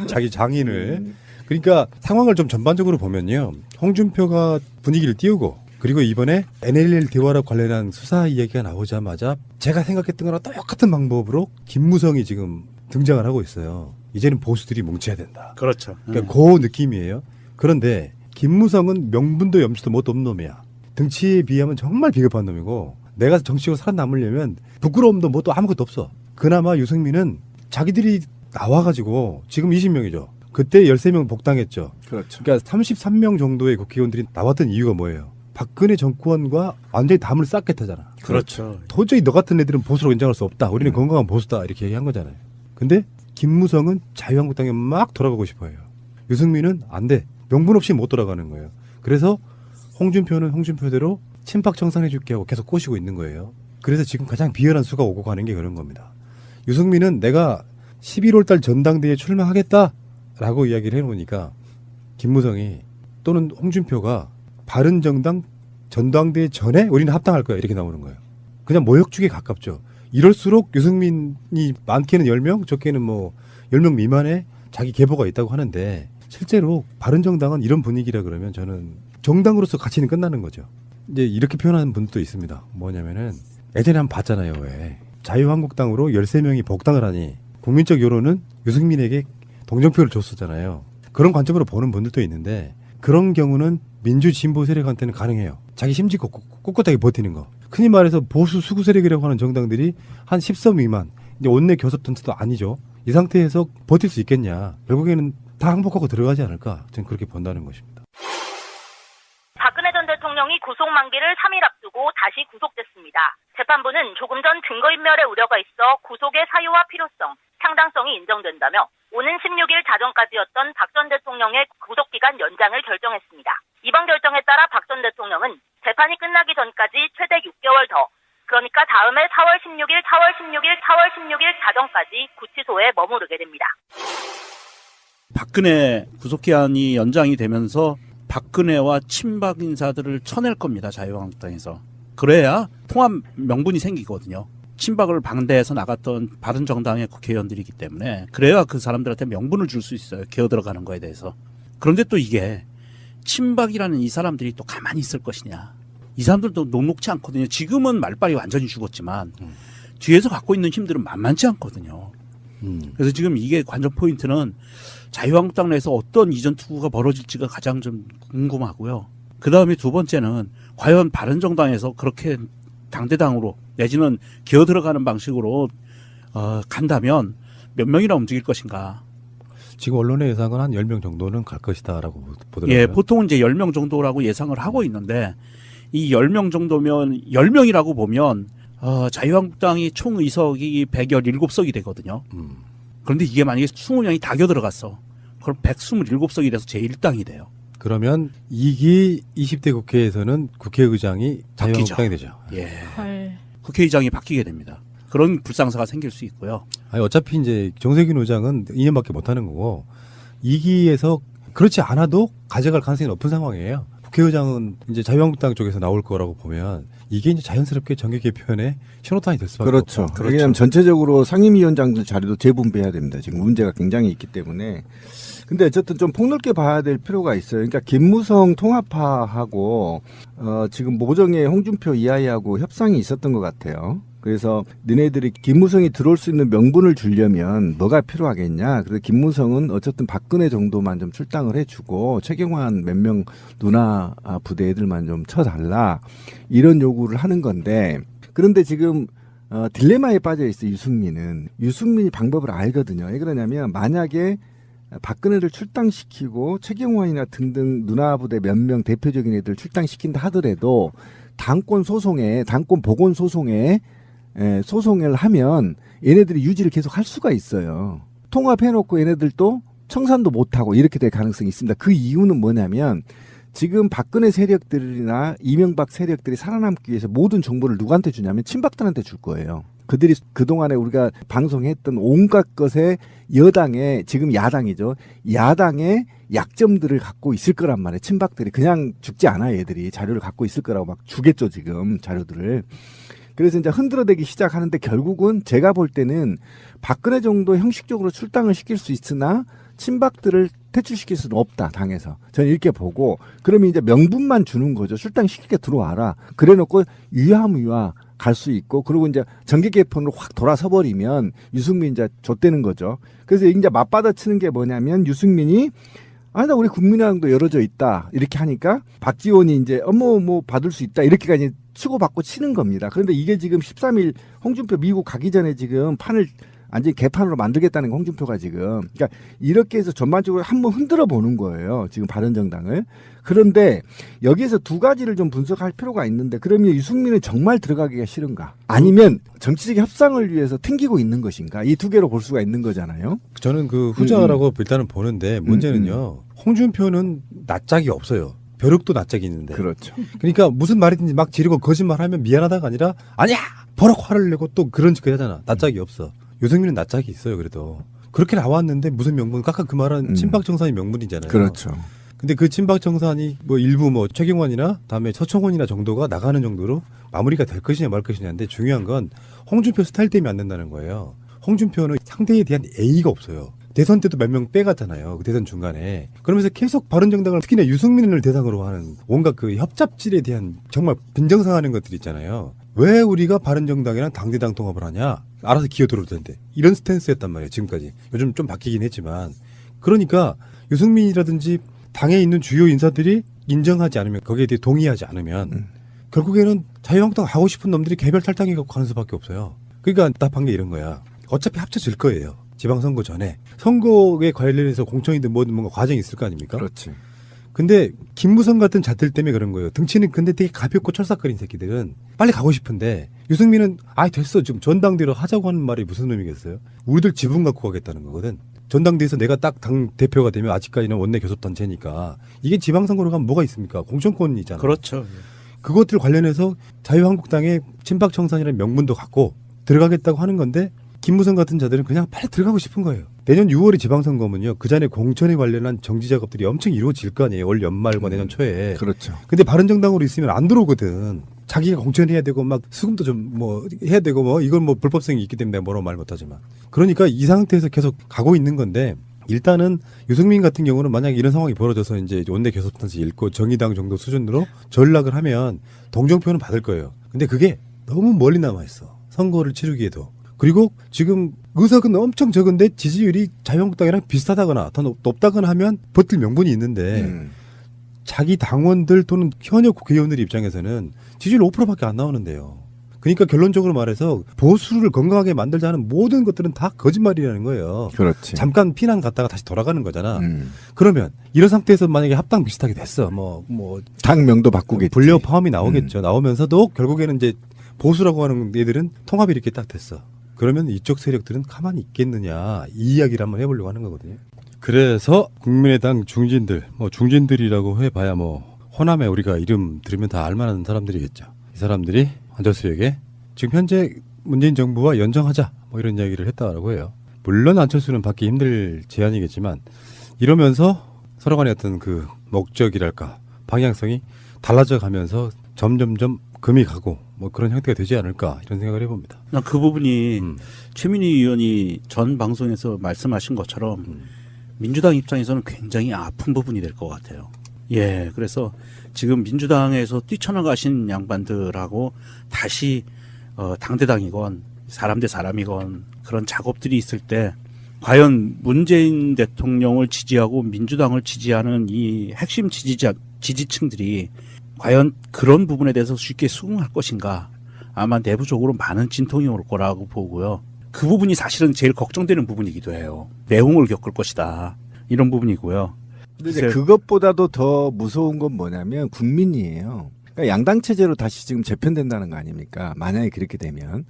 S7: 자기 장인을. 그러니까 상황을 좀 전반적으로 보면요. 홍준표가 분위기를 띄우고 그리고 이번에 NLL 대화와 관련한 수사 이야기가 나오자마자 제가 생각했던 거랑 똑같은 방법으로 김무성이 지금 등장을 하고 있어요. 이제는 보수들이 뭉쳐야 된다.
S8: 그렇죠.
S7: 그러니까 그 느낌이에요. 그런데 김무성은 명분도 염치도 못 없는 놈이야. 등치에 비하면 정말 비겁한 놈이고 내가 정치적으로 살아남으려면 부끄러움도 뭐 또 아무것도 없어. 그나마 유승민은 자기들이 나와가지고 지금 20명이죠. 그때 13명 복당했죠.
S9: 그렇죠.
S7: 그러니까 33명 정도의 국회의원들이 나왔던 이유가 뭐예요? 박근혜 정권과 완전히 담을 쌓겠다잖아.
S8: 그렇죠.
S7: 도저히 너 같은 애들은 보수로 인정할 수 없다. 우리는 건강한 보수다. 이렇게 얘기한 거잖아요. 근데 김무성은 자유한국당에 막 돌아가고 싶어요. 유승민은 안 돼. 명분 없이 못 돌아가는 거예요. 그래서 홍준표는 홍준표대로 친박 청산해줄게 하고 계속 꼬시고 있는 거예요. 그래서 지금 가장 비열한 수가 오고 가는 게 그런 겁니다. 유승민은 내가 11월 달 전당대회에 출마하겠다라고 이야기를 해놓으니까 김무성이 또는 홍준표가 바른정당 전당대회 전에 우리는 합당할 거야 이렇게 나오는 거예요. 그냥 모욕죽에 가깝죠. 이럴수록 유승민이 많게는 10명, 적게는 뭐 10명 미만의 자기 계보가 있다고 하는데 실제로 바른정당은 이런 분위기라 그러면 저는 정당으로서 가치는 끝나는 거죠. 이제 이렇게 표현하는 분도 있습니다. 뭐냐면은 예전에 한번 봤잖아요. 왜 자유한국당으로 13명이 복당을 하니 국민적 여론은 유승민에게 동정표를 줬었잖아요. 그런 관점으로 보는 분들도 있는데 그런 경우는 민주진보 세력한테는 가능해요. 자기 심지껏 꿋꿋하게 버티는 거. 흔히 말해서 보수 수구 세력이라고 하는 정당들이 한 10석 미만, 이제 원내 교섭 전체도 아니죠. 이 상태에서 버틸 수 있겠냐. 결국에는 다 항복하고 들어가지 않을까. 저는 그렇게 본다는 것입니다.
S16: 박근혜 전 대통령이 구속 만기를 3일 앞두고 다시 구속됐습니다. 재판부는 조금 전 증거인멸의 우려가 있어 구속의 사유와 필요성, 상당성이 인정된다며 오는 16일 자정까지였던 박 전 대통령의 구속기간 연장을 결정했습니다. 이번 결정에 따라 박 전 대통령은 재판이 끝나기 전까지 최대 6개월 더, 그러니까 다음해 4월 16일 자정까지 구치소에 머무르게 됩니다.
S8: 박근혜 구속기한이 연장이 되면서 박근혜와 친박 인사들을 쳐낼 겁니다. 자유한국당에서. 그래야 통합 명분이 생기거든요. 친박을 반대해서 나갔던 바른정당의 국회의원들이기 때문에 그래야 그 사람들한테 명분을 줄 수 있어요. 기어들어가는 거에 대해서. 그런데 또 이게 친박이라는 이 사람들이 또 가만히 있을 것이냐. 이 사람들도 녹록치 않거든요. 지금은 말빨이 완전히 죽었지만 뒤에서 갖고 있는 힘들은 만만치 않거든요. 그래서 지금 이게 관전 포인트는 자유한국당 내에서 어떤 이전 투구가 벌어질지가 가장 좀 궁금하고요. 그 다음에 두 번째는 과연 바른정당에서 그렇게 당대당으로 내지는 기어들어가는 방식으로 간다면 몇 명이나 움직일 것인가.
S7: 지금 언론의 예상은 한 10명 정도는 갈 것이다라고 보더라고요.
S8: 예, 보통은 이제 10명 정도라고 예상을 하고 있는데 이 10명 정도면 10명이라고 보면 자유한국당이 총 의석이 117석이 되거든요. 그런데 이게 만약에 20명이 다 겨들어갔어. 그럼 127석이 돼서 제1당이 돼요.
S7: 그러면 2기 20대 국회에서는 국회의장이 자유한국당이 되죠.
S8: 예. 국회의장이 바뀌게 됩니다. 그런 불상사가 생길 수 있고요.
S7: 아니, 어차피 이제 정세균 의장은 2년밖에 못 하는 거고 2기에서 그렇지 않아도 가져갈 가능성이 높은 상황이에요. 국회의장은 이제 자유한국당 쪽에서 나올 거라고 보면 이게 이제 자연스럽게 정계 개편의 신호탄이 될 수밖에
S9: 그렇죠.
S7: 없다.
S9: 그렇죠. 왜냐하면 전체적으로 상임위원장들 자리도 재분배해야 됩니다. 지금 문제가 굉장히 있기 때문에. 근데 어쨌든 좀 폭넓게 봐야 될 필요가 있어요. 그러니까 김무성 통합파하고 지금 모정의 홍준표 이하이하고 협상이 있었던 것 같아요. 그래서 너네들이 김무성이 들어올 수 있는 명분을 주려면 뭐가 필요하겠냐. 그래서 김무성은 어쨌든 박근혜 정도만 좀 출당을 해주고 최경환 몇 명 누나 부대 애들만 좀 쳐달라. 이런 요구를 하는 건데 그런데 지금 딜레마에 빠져 있어요. 유승민이 방법을 알거든요. 왜 그러냐면 만약에 박근혜를 출당시키고 최경환이나 등등 누나 부대 몇 명 대표적인 애들 출당시킨다 하더라도 당권 보건 소송에 소송을 하면 얘네들이 유지를 계속 할 수가 있어요. 통합해놓고 얘네들도 청산도 못하고 이렇게 될 가능성이 있습니다. 그 이유는 뭐냐면 지금 박근혜 세력들이나 이명박 세력들이 살아남기 위해서 모든 정보를 누구한테 주냐면 친박들한테 줄 거예요. 그들이 그동안에 우리가 방송했던 온갖 것에 여당의, 지금 야당이죠. 야당의 약점들을 갖고 있을 거란 말이에요. 친박들이. 그냥 죽지 않아, 얘들이. 자료를 갖고 있을 거라고 막 주겠죠, 지금 자료들을. 그래서 이제 흔들어대기 시작하는데 결국은 제가 볼 때는 박근혜 정도 형식적으로 출당을 시킬 수 있으나 친박들을 퇴출시킬 수는 없다, 당에서. 저는 이렇게 보고, 그러면 이제 명분만 주는 거죠. 출당시키게 들어와라. 그래 놓고 유야무야 갈 수 있고, 그리고 이제 정계 개편으로 확 돌아서 버리면 유승민 이제 좆되는 거죠. 그래서 이제 맞받아치는 게 뭐냐면 유승민이 나 우리 국민의당도 열어져 있다. 이렇게 하니까 박지원이 이제 뭐 받을 수 있다. 이렇게까지 치고받고 치는 겁니다. 그런데 이게 지금 13일 홍준표 미국 가기 전에 지금 판을 완전히 개판으로 만들겠다는 거, 홍준표가 지금. 그러니까 이렇게 해서 전반적으로 한번 흔들어 보는 거예요. 지금 바른정당을. 그런데 여기에서 두 가지를 좀 분석할 필요가 있는데, 그러면 유승민은 정말 들어가기가 싫은가? 아니면 정치적 협상을 위해서 튕기고 있는 것인가? 이 두 개로 볼 수가 있는 거잖아요.
S7: 저는 그 후자라고 일단은 보는데, 문제는요. 홍준표는 낯짝이 없어요. 벼룩도 낯짝이 있는데.
S9: 그렇죠.
S7: 그러니까 무슨 말이든지 막 지르고 거짓말하면 미안하다가 아니라 아니야! 버럭 화를 내고 또 그런 짓 하잖아. 낯짝이 없어. 유승민은 낯짝이 있어요, 그래도. 그렇게 나왔는데 무슨 명분, 아까 그 말은 친박정산이 명분이잖아요.
S9: 그렇죠.
S7: 근데 그 친박정산이 뭐 일부 뭐 최경환이나 다음에 서청원이나 정도가 나가는 정도로 마무리가 될 것이냐 말 것이냐인데, 중요한 건 홍준표 스타일 때문에 안 된다는 거예요. 홍준표는 상대에 대한 A가 없어요. 대선 때도 몇 명 빼갔잖아요. 그 대선 중간에. 그러면서 계속 바른정당을, 특히나 유승민을 대상으로 하는 온갖 그 협잡질에 대한 정말 빈정상하는 것들이 있잖아요. 왜 우리가 바른정당이랑 당대당 통합을 하냐? 알아서 기어들어올 텐데. 이런 스탠스였단 말이에요, 지금까지. 요즘 좀 바뀌긴 했지만. 그러니까 유승민이라든지 당에 있는 주요 인사들이 인정하지 않으면, 거기에 대해 동의하지 않으면 결국에는 자유한국당 하고 싶은 놈들이 개별 탈당해 갖고 가는 수밖에 없어요. 그러니까 답한 게 이런 거야. 어차피 합쳐질 거예요. 지방선거 전에. 선거에 관련해서 공천이든 뭐든 뭔가 과정이 있을 거 아닙니까?
S9: 그렇지.
S7: 근데 김무성 같은 자들 때문에 그런 거예요. 등치는 근데 되게 가볍고 철삭거린 새끼들은 빨리 가고 싶은데, 유승민은 됐어, 지금 전당대로 하자고 하는 말이 무슨 의미겠어요? 우리들 지분 갖고 가겠다는 거거든. 전당대에서 내가 딱 당 대표가 되면 아직까지는 원내 교섭단체니까 이게 지방선거로 가면 뭐가 있습니까? 공천권이잖아요.
S8: 그렇죠.
S7: 그것들 관련해서 자유한국당의 친박청산이라는 명분도 갖고 들어가겠다고 하는 건데, 김무성 같은 자들은 그냥 빨리 들어가고 싶은 거예요. 내년 6월에 지방선거면요, 그 전에 공천에 관련한 정지 작업들이 엄청 이루어질 거 아니에요. 올 연말과 내년 초에.
S9: 그렇죠.
S7: 근데 바른정당으로 있으면 안 들어오거든. 자기가 공천해야 되고 막 수금도 좀 뭐 해야 되고 뭐 이건 뭐 불법성이 있기 때문에 뭐라고 말 못하지만. 그러니까 이 상태에서 계속 가고 있는 건데, 일단은 유승민 같은 경우는 만약에 이런 상황이 벌어져서 이제 원내 교섭단체 잃고 정의당 정도 수준으로 전락을 하면 동정표는 받을 거예요. 근데 그게 너무 멀리 남아있어. 선거를 치르기에도. 그리고 지금 의석은 엄청 적은데 지지율이 자유한국당이랑 비슷하다거나 더 높다거나 하면 버틸 명분이 있는데, 자기 당원들 또는 현역 국회의원들 입장에서는 지지율 5%밖에 안 나오는데요. 그러니까 결론적으로 말해서 보수를 건강하게 만들자는 모든 것들은 다 거짓말이라는 거예요.
S9: 그렇지.
S7: 잠깐 피난 갔다가 다시 돌아가는 거잖아. 그러면 이런 상태에서 만약에 합당 비슷하게 됐어.
S9: 당명도 바꾸겠지.
S7: 분려 파업이 나오겠죠. 나오면서도 결국에는 이제 보수라고 하는 애들은 통합이 이렇게 딱 됐어. 그러면 이쪽 세력들은 가만히 있겠느냐, 이 이야기를 한번 해보려고 하는 거거든요. 그래서 국민의당 중진들, 중진들이라고 해봐야 호남에 우리가 이름 들으면 다 알만한 사람들이겠죠. 이 사람들이 안철수에게 지금 현재 문재인 정부와 연정하자 이런 이야기를 했다고 해요. 물론 안철수는 받기 힘들 제안이겠지만, 이러면서 서로 간의 어떤 그 목적이랄까 방향성이 달라져 가면서 점점점 금이 가고 그런 형태가 되지 않을까, 이런 생각을 해봅니다.
S8: 그 부분이 최민희 의원이 전 방송에서 말씀하신 것처럼 민주당 입장에서는 굉장히 아픈 부분이 될 것 같아요. 예, 그래서 지금 민주당에서 뛰쳐나가신 양반들하고 다시 당대당이건 사람 대 사람이건 그런 작업들이 있을 때, 과연 문재인 대통령을 지지하고 민주당을 지지하는 이 핵심 지지층들이 과연 그런 부분에 대해서 쉽게 수긍할 것인가. 아마 내부적으로 많은 진통이 올 거라고 보고요. 그 부분이 사실은 제일 걱정되는 부분이기도 해요. 내홍을 겪을 것이다, 이런 부분이고요.
S9: 근데 그것보다도 더 무서운 건 뭐냐면 국민이에요. 그러니까 양당 체제로 다시 지금 재편된다는 거 아닙니까? 만약에 그렇게 되면.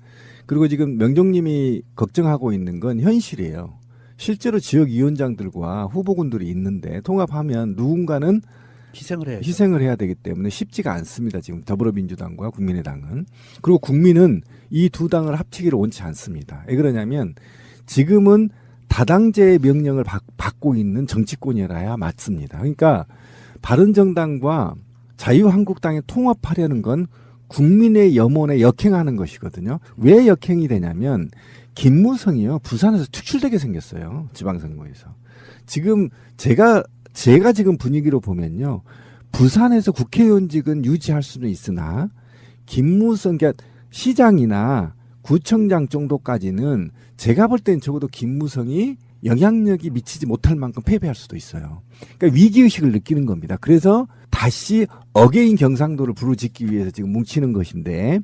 S9: 그리고 지금 명종님이 걱정하고 있는 건 현실이에요. 실제로 지역위원장들과 후보군들이 있는데 통합하면 누군가는
S8: 희생을
S9: 해야 되기 때문에 쉽지가 않습니다. 지금 더불어민주당과 국민의당은. 그리고 국민은 이 두 당을 합치기를 원치 않습니다. 왜 그러냐면 지금은 다당제의 명령을 받고 있는 정치권이라야 맞습니다. 그러니까 바른정당과 자유한국당에 통합하려는 건 국민의 염원에 역행하는 것이거든요. 왜 역행이 되냐면 김무성이요, 부산에서 축출되게 생겼어요. 지방선거에서. 지금 제가 지금 분위기로 보면요, 부산에서 국회의원직은 유지할 수는 있으나 김무성, 그러니까 시장이나 구청장 정도까지는 제가 볼 땐 적어도 김무성이 영향력이 미치지 못할 만큼 패배할 수도 있어요. 그러니까 위기의식을 느끼는 겁니다. 그래서 다시 어게인 경상도를 부르짖기 위해서 지금 뭉치는 것인데,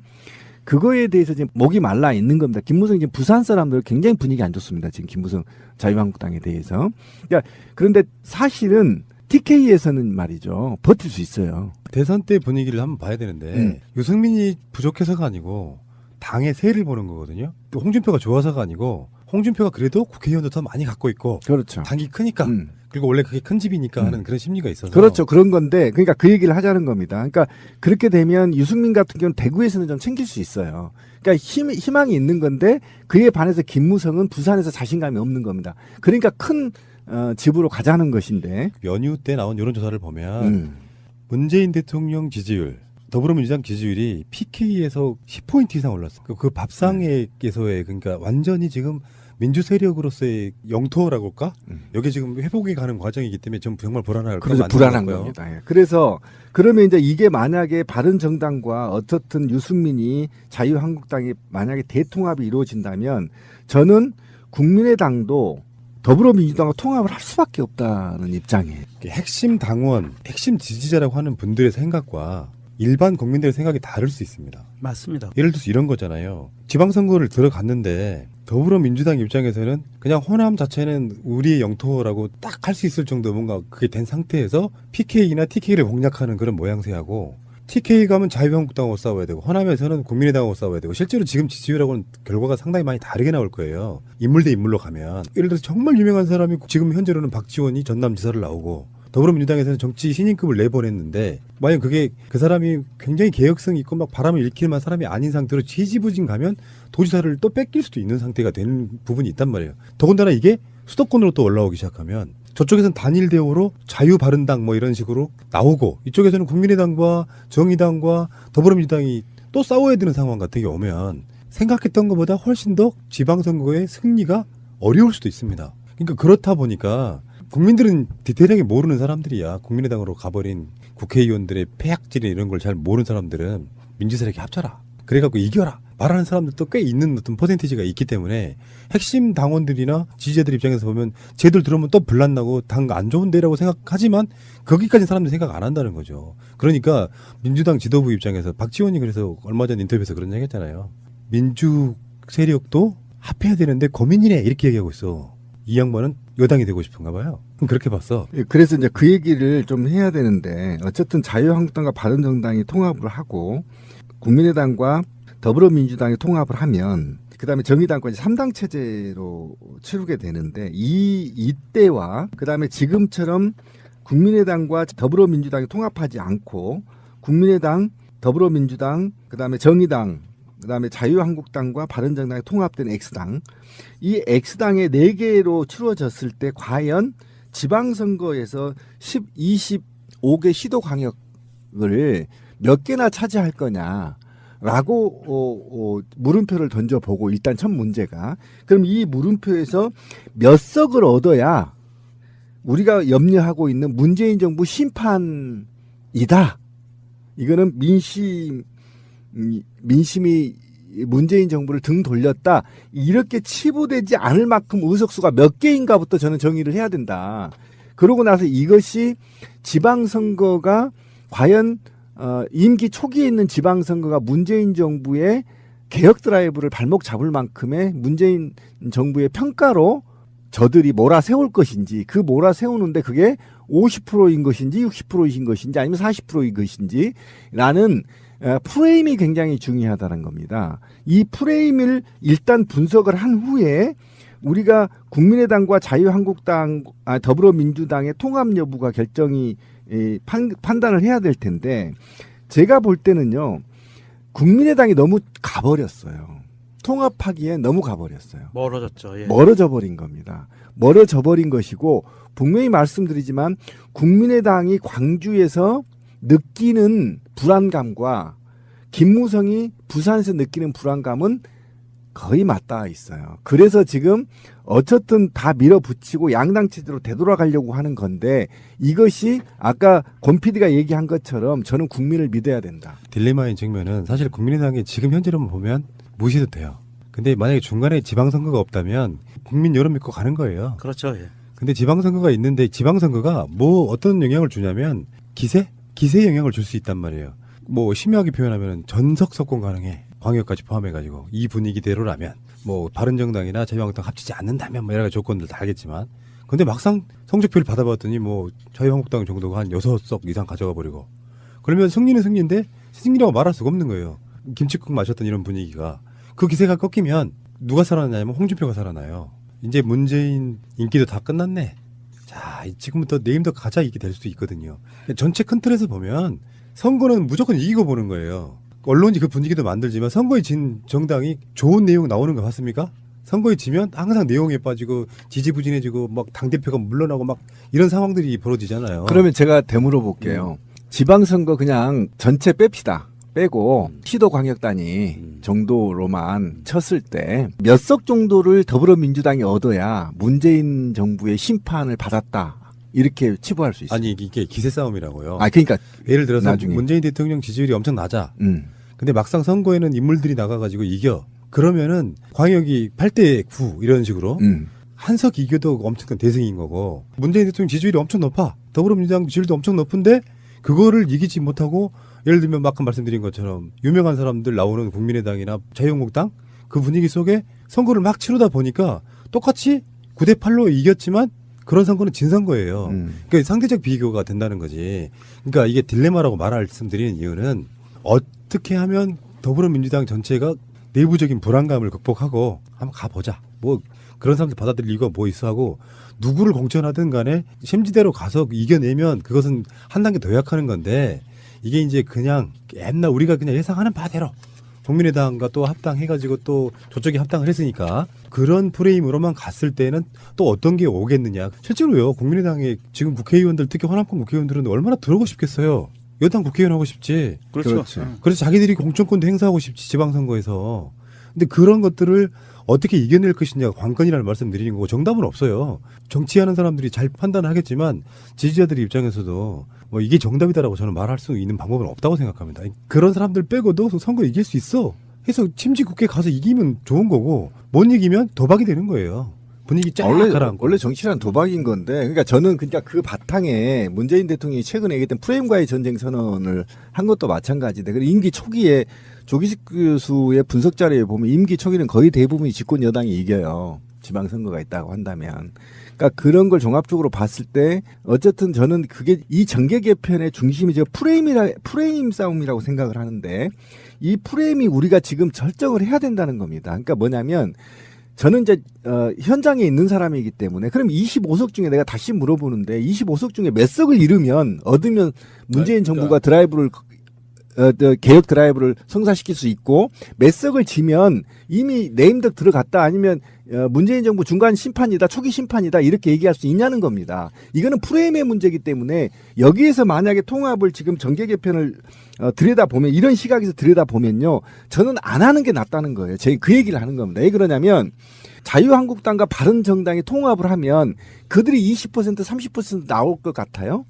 S9: 그거에 대해서 지금 목이 말라 있는 겁니다. 김무성 지금 부산 사람들 굉장히 분위기 안 좋습니다. 지금 김무성 자유한국당에 대해서. 그러니까 그런데 사실은 TK에서는 말이죠, 버틸 수 있어요.
S7: 대선 때 분위기를 한번 봐야 되는데 유승민이 부족해서가 아니고 당의 세를 보는 거거든요. 홍준표가 좋아서가 아니고 홍준표가 그래도 국회의원도 더 많이 갖고 있고,
S9: 그렇죠.
S7: 당이 크니까, 그리고 원래 그게 큰 집이니까 하는 그런 심리가 있어서.
S9: 그렇죠. 그런 건데, 그러니까 그 얘기를 하자는 겁니다. 그러니까 그렇게 되면 유승민 같은 경우는 대구에서는 좀 챙길 수 있어요. 그러니까 희망이 있는 건데, 그에 반해서 김무성은 부산에서 자신감이 없는 겁니다. 그러니까 큰 집으로 가자는 것인데.
S7: 연휴 때 나온 여론조사를 보면 문재인 대통령 지지율, 더불어민주당 지지율이 PK에서 10포인트 이상 올랐어요. 그 밥상에서의, 그러니까 완전히 지금 민주 세력으로서의 영토라고 할까? 여기 지금 회복이 가는 과정이기 때문에 좀 정말 불안할
S9: 그래서 불안한 겁니다. 예. 그래서 그러면 이제 이게 만약에 바른정당과 어떻든 유승민이 자유한국당이 만약에 대통합이 이루어진다면 저는 국민의당도 더불어민주당과 통합을 할 수밖에 없다는 입장이에요.
S7: 핵심 당원, 핵심 지지자라고 하는 분들의 생각과 일반 국민들의 생각이 다를 수 있습니다.
S8: 맞습니다.
S7: 예를 들어서 이런 거잖아요. 지방선거를 들어갔는데 더불어민주당 입장에서는 그냥 호남 자체는 우리의 영토라고 딱 할 수 있을 정도 뭔가 그게 된 상태에서 PK나 TK를 공략하는 그런 모양새하고, TK 가면 자유한국당하고 싸워야 되고 호남에서는 국민의당하고 싸워야 되고, 실제로 지금 지지율하고는 결과가 상당히 많이 다르게 나올 거예요. 인물 대 인물로 가면. 예를 들어서 정말 유명한 사람이 지금 현재로는 박지원이 전남지사를 나오고, 더불어민주당에서는 정치 신인급을 내보냈는데, 만약 그게 그 사람이 굉장히 개혁성 있고 막 바람을 일으킬 만한 사람이 아닌 상태로 지지부진 가면 도지사를 또 뺏길 수도 있는 상태가 되는 부분이 있단 말이에요. 더군다나 이게 수도권으로 또 올라오기 시작하면 저쪽에서는 단일 대우로 자유바른당 뭐 이런 식으로 나오고, 이쪽에서는 국민의당과 정의당과 더불어민주당이 또 싸워야 되는 상황 같은 게 오면 생각했던 것보다 훨씬 더 지방선거의 승리가 어려울 수도 있습니다. 그러니까 그렇다 보니까 국민들은 디테일하게 모르는 사람들이야. 국민의당으로 가버린 국회의원들의 폐악질이 이런 걸 잘 모르는 사람들은 민주세력이 합쳐라, 그래갖고 이겨라 말하는 사람들도 꽤 있는 어떤 퍼센티지가 있기 때문에 핵심 당원들이나 지지자들 입장에서 보면 쟤들 들어오면 또 불난나고 당 안 좋은데라고 생각하지만 거기까지 사람들이 생각 안 한다는 거죠. 그러니까 민주당 지도부 입장에서 박지원이 그래서 얼마 전 인터뷰에서 그런 얘기 했잖아요. 민주 세력도 합해야 되는데 고민이네 이렇게 얘기하고 있어. 이 양반은 여당이 되고 싶은가 봐요. 그럼 그렇게 봤어.
S9: 그래서 이제 그 얘기를 좀 해야 되는데, 어쨌든 자유한국당과 바른정당이 통합을 하고 국민의당과 더불어민주당이 통합을 하면 그다음에 정의당까지 3당 체제로 치르게 되는데, 이때와 그다음에 지금처럼 국민의당과 더불어민주당이 통합하지 않고 국민의당, 더불어민주당, 그다음에 정의당, 그다음에 자유한국당과 바른정당이 통합된 X당, 이 X당의 4개로 치루어졌을 때 과연 지방선거에서 25개 시도광역을 몇 개나 차지할 거냐라고 물음표를 던져보고, 일단 첫 문제가, 그럼 이 물음표에서 몇 석을 얻어야 우리가 염려하고 있는 문재인 정부 심판이다. 이거는 민심이 문재인 정부를 등 돌렸다, 이렇게 치부되지 않을 만큼 의석수가 몇 개인가부터 저는 정의를 해야 된다. 그러고 나서 이것이 지방선거가 과연 임기 초기에 있는 지방선거가 문재인 정부의 개혁 드라이브를 발목 잡을 만큼의 문재인 정부의 평가로 저들이 몰아세울 것인지, 그 몰아세우는데 그게 50%인 것인지 60%인 것인지 아니면 40%인 것인지 라는 프레임이 굉장히 중요하다는 겁니다. 이 프레임을 일단 분석을 한 후에 우리가 국민의당과 자유한국당, 더불어민주당의 통합 여부가 결정이 판단을 해야 될 텐데 제가 볼 때는요. 국민의당이 너무 가버렸어요. 통합하기에 너무 가버렸어요.
S8: 멀어졌죠. 예.
S9: 멀어져 버린 겁니다. 멀어져 버린 것이고 분명히 말씀드리지만 국민의당이 광주에서 느끼는 불안감과 김무성이 부산에서 느끼는 불안감은 거의 맞닿아 있어요. 그래서 지금 어쨌든 다 밀어붙이고 양당 체제로 되돌아가려고 하는 건데 이것이 아까 권 PD가 얘기한 것처럼 저는 국민을 믿어야 된다.
S7: 딜레마인 측면은 사실 국민의당이 지금 현재로 보면 무시도 돼요. 근데 만약에 중간에 지방선거가 없다면 국민 여론 믿고 가는 거예요.
S8: 그렇죠. 예.
S7: 근데 지방선거가 있는데 지방선거가 뭐 어떤 영향을 주냐면 기세에 영향을 줄 수 있단 말이에요. 뭐 심하게 표현하면 전석 석권 가능해. 광역까지 포함해가지고 이 분위기대로라면 뭐 바른정당이나 자유한국당 합치지 않는다면 뭐 여러 가지 조건들 다 알겠지만 근데 막상 성적표를 받아봤더니 뭐 자유한국당 정도가 한 6석 이상 가져가 버리고 그러면 승리는 승리인데 승리라고 말할 수가 없는 거예요. 김치국 마셨던 이런 분위기가 그 기세가 꺾이면 누가 살아나냐면 홍준표가 살아나요. 이제 문재인 인기도 다 끝났네. 자 지금부터 내일부터 가자 이렇게 될 수도 있거든요. 전체 큰 틀에서 보면 선거는 무조건 이기고 보는 거예요. 언론이 그 분위기도 만들지만 선거에 진 정당이 좋은 내용 나오는 거 봤습니까? 선거에 지면 항상 내용에 빠지고 지지부진해지고 막 당대표가 물러나고 막 이런 상황들이 벌어지잖아요.
S9: 그러면 제가 되물어 볼게요. 지방선거 그냥 전체 뺍시다. 빼고 시도광역단위 정도로만 쳤을 때 몇 석 정도를 더불어민주당이 얻어야 문재인 정부의 심판을 받았다. 이렇게 치부할 수 있어요.
S7: 아니 이게 기세 싸움이라고요.
S9: 그러니까
S7: 예를 들어서
S9: 나중에.
S7: 문재인 대통령 지지율이 엄청 낮아. 근데 막상 선거에는 인물들이 나가가지고 이겨. 그러면은 광역이 8대9 이런 식으로 한석 이겨도 엄청난 대승인 거고 문재인 대통령 지지율이 엄청 높아. 더불어민주당 지지율도 엄청 높은데 그거를 이기지 못하고 예를 들면 아까 말씀드린 것처럼 유명한 사람들 나오는 국민의당이나 자유한국당 그 분위기 속에 선거를 막 치르다 보니까 똑같이 9대8로 이겼지만 그런 선거는 진 선거예요. 그러니까 상대적 비교가 된다는 거지. 그러니까 이게 딜레마라고 말씀드리는 이유는 어떻게 하면 더불어민주당 전체가 내부적인 불안감을 극복하고 한번 가보자. 뭐 그런 사람들 받아들일 이유가 뭐 있어 하고 누구를 공천하든 간에 심지대로 가서 이겨내면 그것은 한 단계 더 약하는 건데 이게 이제 그냥 옛날 우리가 그냥 예상하는 바대로 국민의당과 또 합당해가지고 또 저쪽이 합당을 했으니까 그런 프레임으로만 갔을 때는 또 어떤 게 오겠느냐. 실제로요. 국민의당의 지금 국회의원들 특히 호남권 국회의원들은 얼마나 들어오고 싶겠어요. 여당 국회의원 하고 싶지.
S8: 그렇죠.
S7: 그래서 자기들이 공천권도 행사하고 싶지 지방선거에서. 근데 그런 것들을 어떻게 이겨낼 것이냐가 관건이라는 말씀드리는 거고 정답은 없어요. 정치하는 사람들이 잘 판단하겠지만 지지자들의 입장에서도 뭐 이게 정답이다라고 저는 말할 수 있는 방법은 없다고 생각합니다. 그런 사람들 빼고도 선거 이길 수 있어. 해서 침지 국회 가서 이기면 좋은 거고 못 이기면 도박이 되는 거예요. 분위기 쫙 가라앉고.
S9: 원래 정치란 도박인 건데 그러니까 저는 그 바탕에 문재인 대통령이 최근에 얘기했던 프레임과의 전쟁 선언을 한 것도 마찬가지인데 임기 초기에 조기식 교수의 분석 자료에 보면 임기 초기는 거의 대부분이 집권 여당이 이겨요. 지방선거가 있다고 한다면. 그러니까 그런 걸 종합적으로 봤을 때 어쨌든 저는 그게 이 정계 개편의 중심이 제가 프레임 싸움이라고 생각을 하는데 이 프레임이 우리가 지금 설정을 해야 된다는 겁니다. 그러니까 뭐냐면 저는 이제 현장에 있는 사람이기 때문에 그럼 25석 중에 내가 다시 물어보는데 25석 중에 몇 석을 얻으면 문재인 정부가 드라이브를 개혁 드라이브를 성사시킬 수 있고 몇 석을 지면 이미 내임덕 들어갔다 아니면 문재인 정부 중간 심판이다 초기 심판이다 이렇게 얘기할 수 있냐는 겁니다. 이거는 프레임의 문제이기 때문에 여기에서 만약에 통합을 지금 정계 개편을 들여다보면 이런 시각에서 들여다보면요 저는 안 하는 게 낫다는 거예요. 제가 그 얘기를 하는 겁니다. 왜 그러냐면 자유한국당과 바른정당이 통합을 하면 그들이 20% 30% 나올 것 같아요.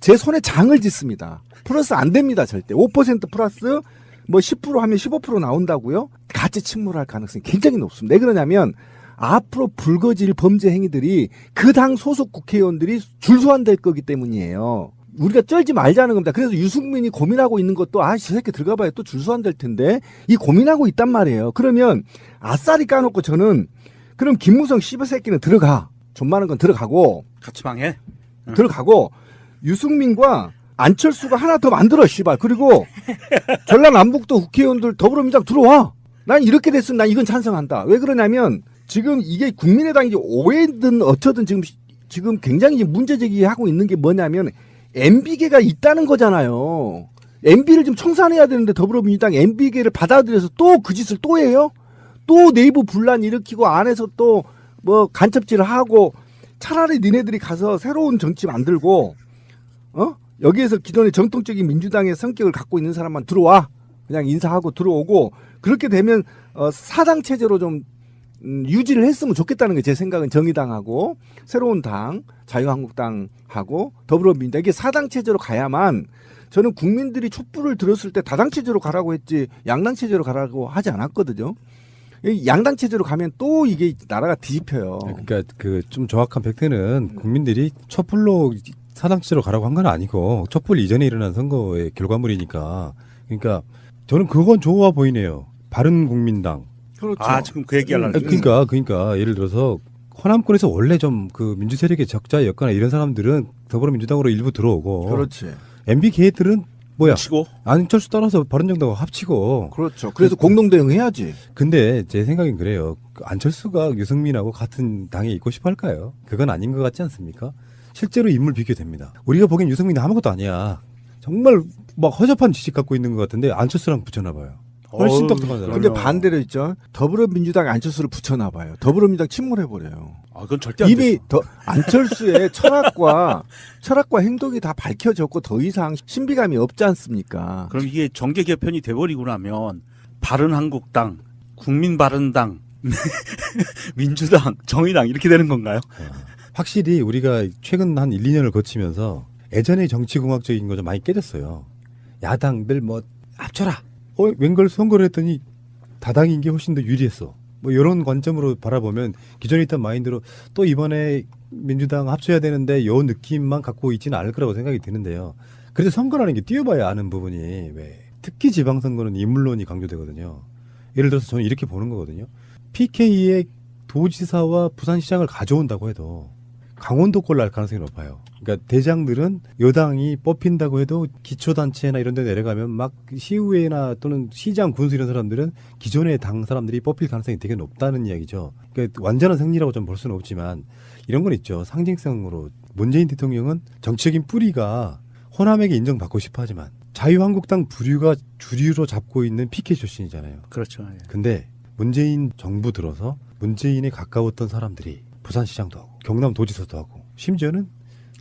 S9: 제 손에 장을 짓습니다. 플러스 안 됩니다, 절대. 5% 플러스 뭐 10% 하면 15% 나온다고요? 같이 침몰할 가능성이 굉장히 높습니다. 왜 그러냐면 앞으로 불거질 범죄 행위들이 그 당 소속 국회의원들이 줄소환될 거기 때문이에요. 우리가 쩔지 말자는 겁니다. 그래서 유승민이 고민하고 있는 것도 저 새끼 들어가봐야 또 줄소환될 텐데 이 고민하고 있단 말이에요. 그러면 아싸리 까놓고 저는 그럼 김무성 씨발 새끼는 들어가. 좀 많은 건 들어가고
S8: 같이 방해.
S9: 들어가고 유승민과 안철수가 하나 더 만들어 씨발. 그리고 전라남북도 국회의원들 더불어민주당 들어와. 난 이렇게 됐으면 난 이건 찬성한다. 왜 그러냐면 지금 이게 국민의당이 오해든 어쩌든 지금 굉장히 문제 제기하고 있는 게 뭐냐면 MB계가 있다는 거잖아요. MB를 좀 청산해야 되는데 더불어민주당 MB계를 받아들여서 또 그 짓을 또 해요? 또 내부 분란 일으키고 안에서 또 뭐 간첩질을 하고 차라리 니네들이 가서 새로운 정치 만들고 여기에서 기존의 정통적인 민주당의 성격을 갖고 있는 사람만 들어와. 그냥 인사하고 들어오고 그렇게 되면 사당 체제로 좀 유지를 했으면 좋겠다는 게 제 생각은 정의당하고 새로운 당 자유한국당하고 더불어민주당 이게 사당 체제로 가야만 저는 국민들이 촛불을 들었을 때 다당 체제로 가라고 했지 양당 체제로 가라고 하지 않았거든요. 양당 체제로 가면 또 이게 나라가 뒤집혀요.
S7: 그러니까 그 좀 정확한 팩트는 국민들이 촛불로 사당 체제로 가라고 한 건 아니고 촛불 이전에 일어난 선거의 결과물이니까. 그러니까 저는 그건 좋아 보이네요. 바른국민당.
S9: 그렇죠.
S8: 지금 그 얘기하려고.
S7: 그러니까 예를 들어서 호남권에서 원래 좀 그 민주 세력의 적자였거나 이런 사람들은 더불어민주당으로 일부 들어오고.
S9: 그렇지.
S7: MB 개들은 뭐야?
S8: 합치고?
S7: 안철수 따라서 바른정당과 합치고.
S9: 그렇죠. 그래서 공동 대응해야지.
S7: 근데 제 생각엔 그래요. 안철수가 유승민하고 같은 당에 있고 싶어 할까요? 그건 아닌 것 같지 않습니까? 실제로 인물 비교됩니다. 우리가 보기엔 유승민은 아무것도 아니야. 정말 막 허접한 지식 갖고 있는 것 같은데 안철수랑 붙여나 봐요. 훨씬 똑똑한 사람.
S9: 근데 반대로 있죠. 더불어민주당이 안철수를 붙여나 봐요. 더불어민주당 침몰해버려요.
S8: 그건 절대 안
S9: 이미 안철수의 철학과 행동이 다 밝혀졌고 더 이상 신비감이 없지 않습니까?
S8: 그럼 이게 정계 개편이 돼버리고 나면 바른한국당, 국민바른당, 민주당, 정의당 이렇게 되는 건가요?
S7: 확실히 우리가 최근 한 1, 2년을 거치면서 예전의 정치공학적인 거 좀 많이 깨졌어요. 야당들 뭐 합쳐라. 웬걸 선거를 했더니 다당인 게 훨씬 더 유리했어. 뭐 이런 관점으로 바라보면 기존에 있던 마인드로 또 이번에 민주당 합쳐야 되는데 요 느낌만 갖고 있지는 않을 거라고 생각이 드는데요. 그래서 선거라는 게 뛰어봐야 아는 부분이 왜 특히 지방선거는 인물론이 강조되거든요. 예를 들어서 저는 이렇게 보는 거거든요. PK의 도지사와 부산시장을 가져온다고 해도 강원도권 날 가능성이 높아요. 그러니까 대장들은 여당이 뽑힌다고 해도 기초단체나 이런 데 내려가면 막 시의회나 또는 시장 군수 이런 사람들은 기존의 당 사람들이 뽑힐 가능성이 되게 높다는 이야기죠. 그러니까 완전한 승리라고 좀 볼 수는 없지만 이런 건 있죠. 상징성으로 문재인 대통령은 정치적인 뿌리가 호남에게 인정받고 싶어 하지만 자유한국당 부류가 주류로 잡고 있는 PK 출신이잖아요.
S8: 그렇죠. 예.
S7: 근데 문재인 정부 들어서 문재인에 가까웠던 사람들이 부산시장도 하고 경남도지사도 하고 심지어는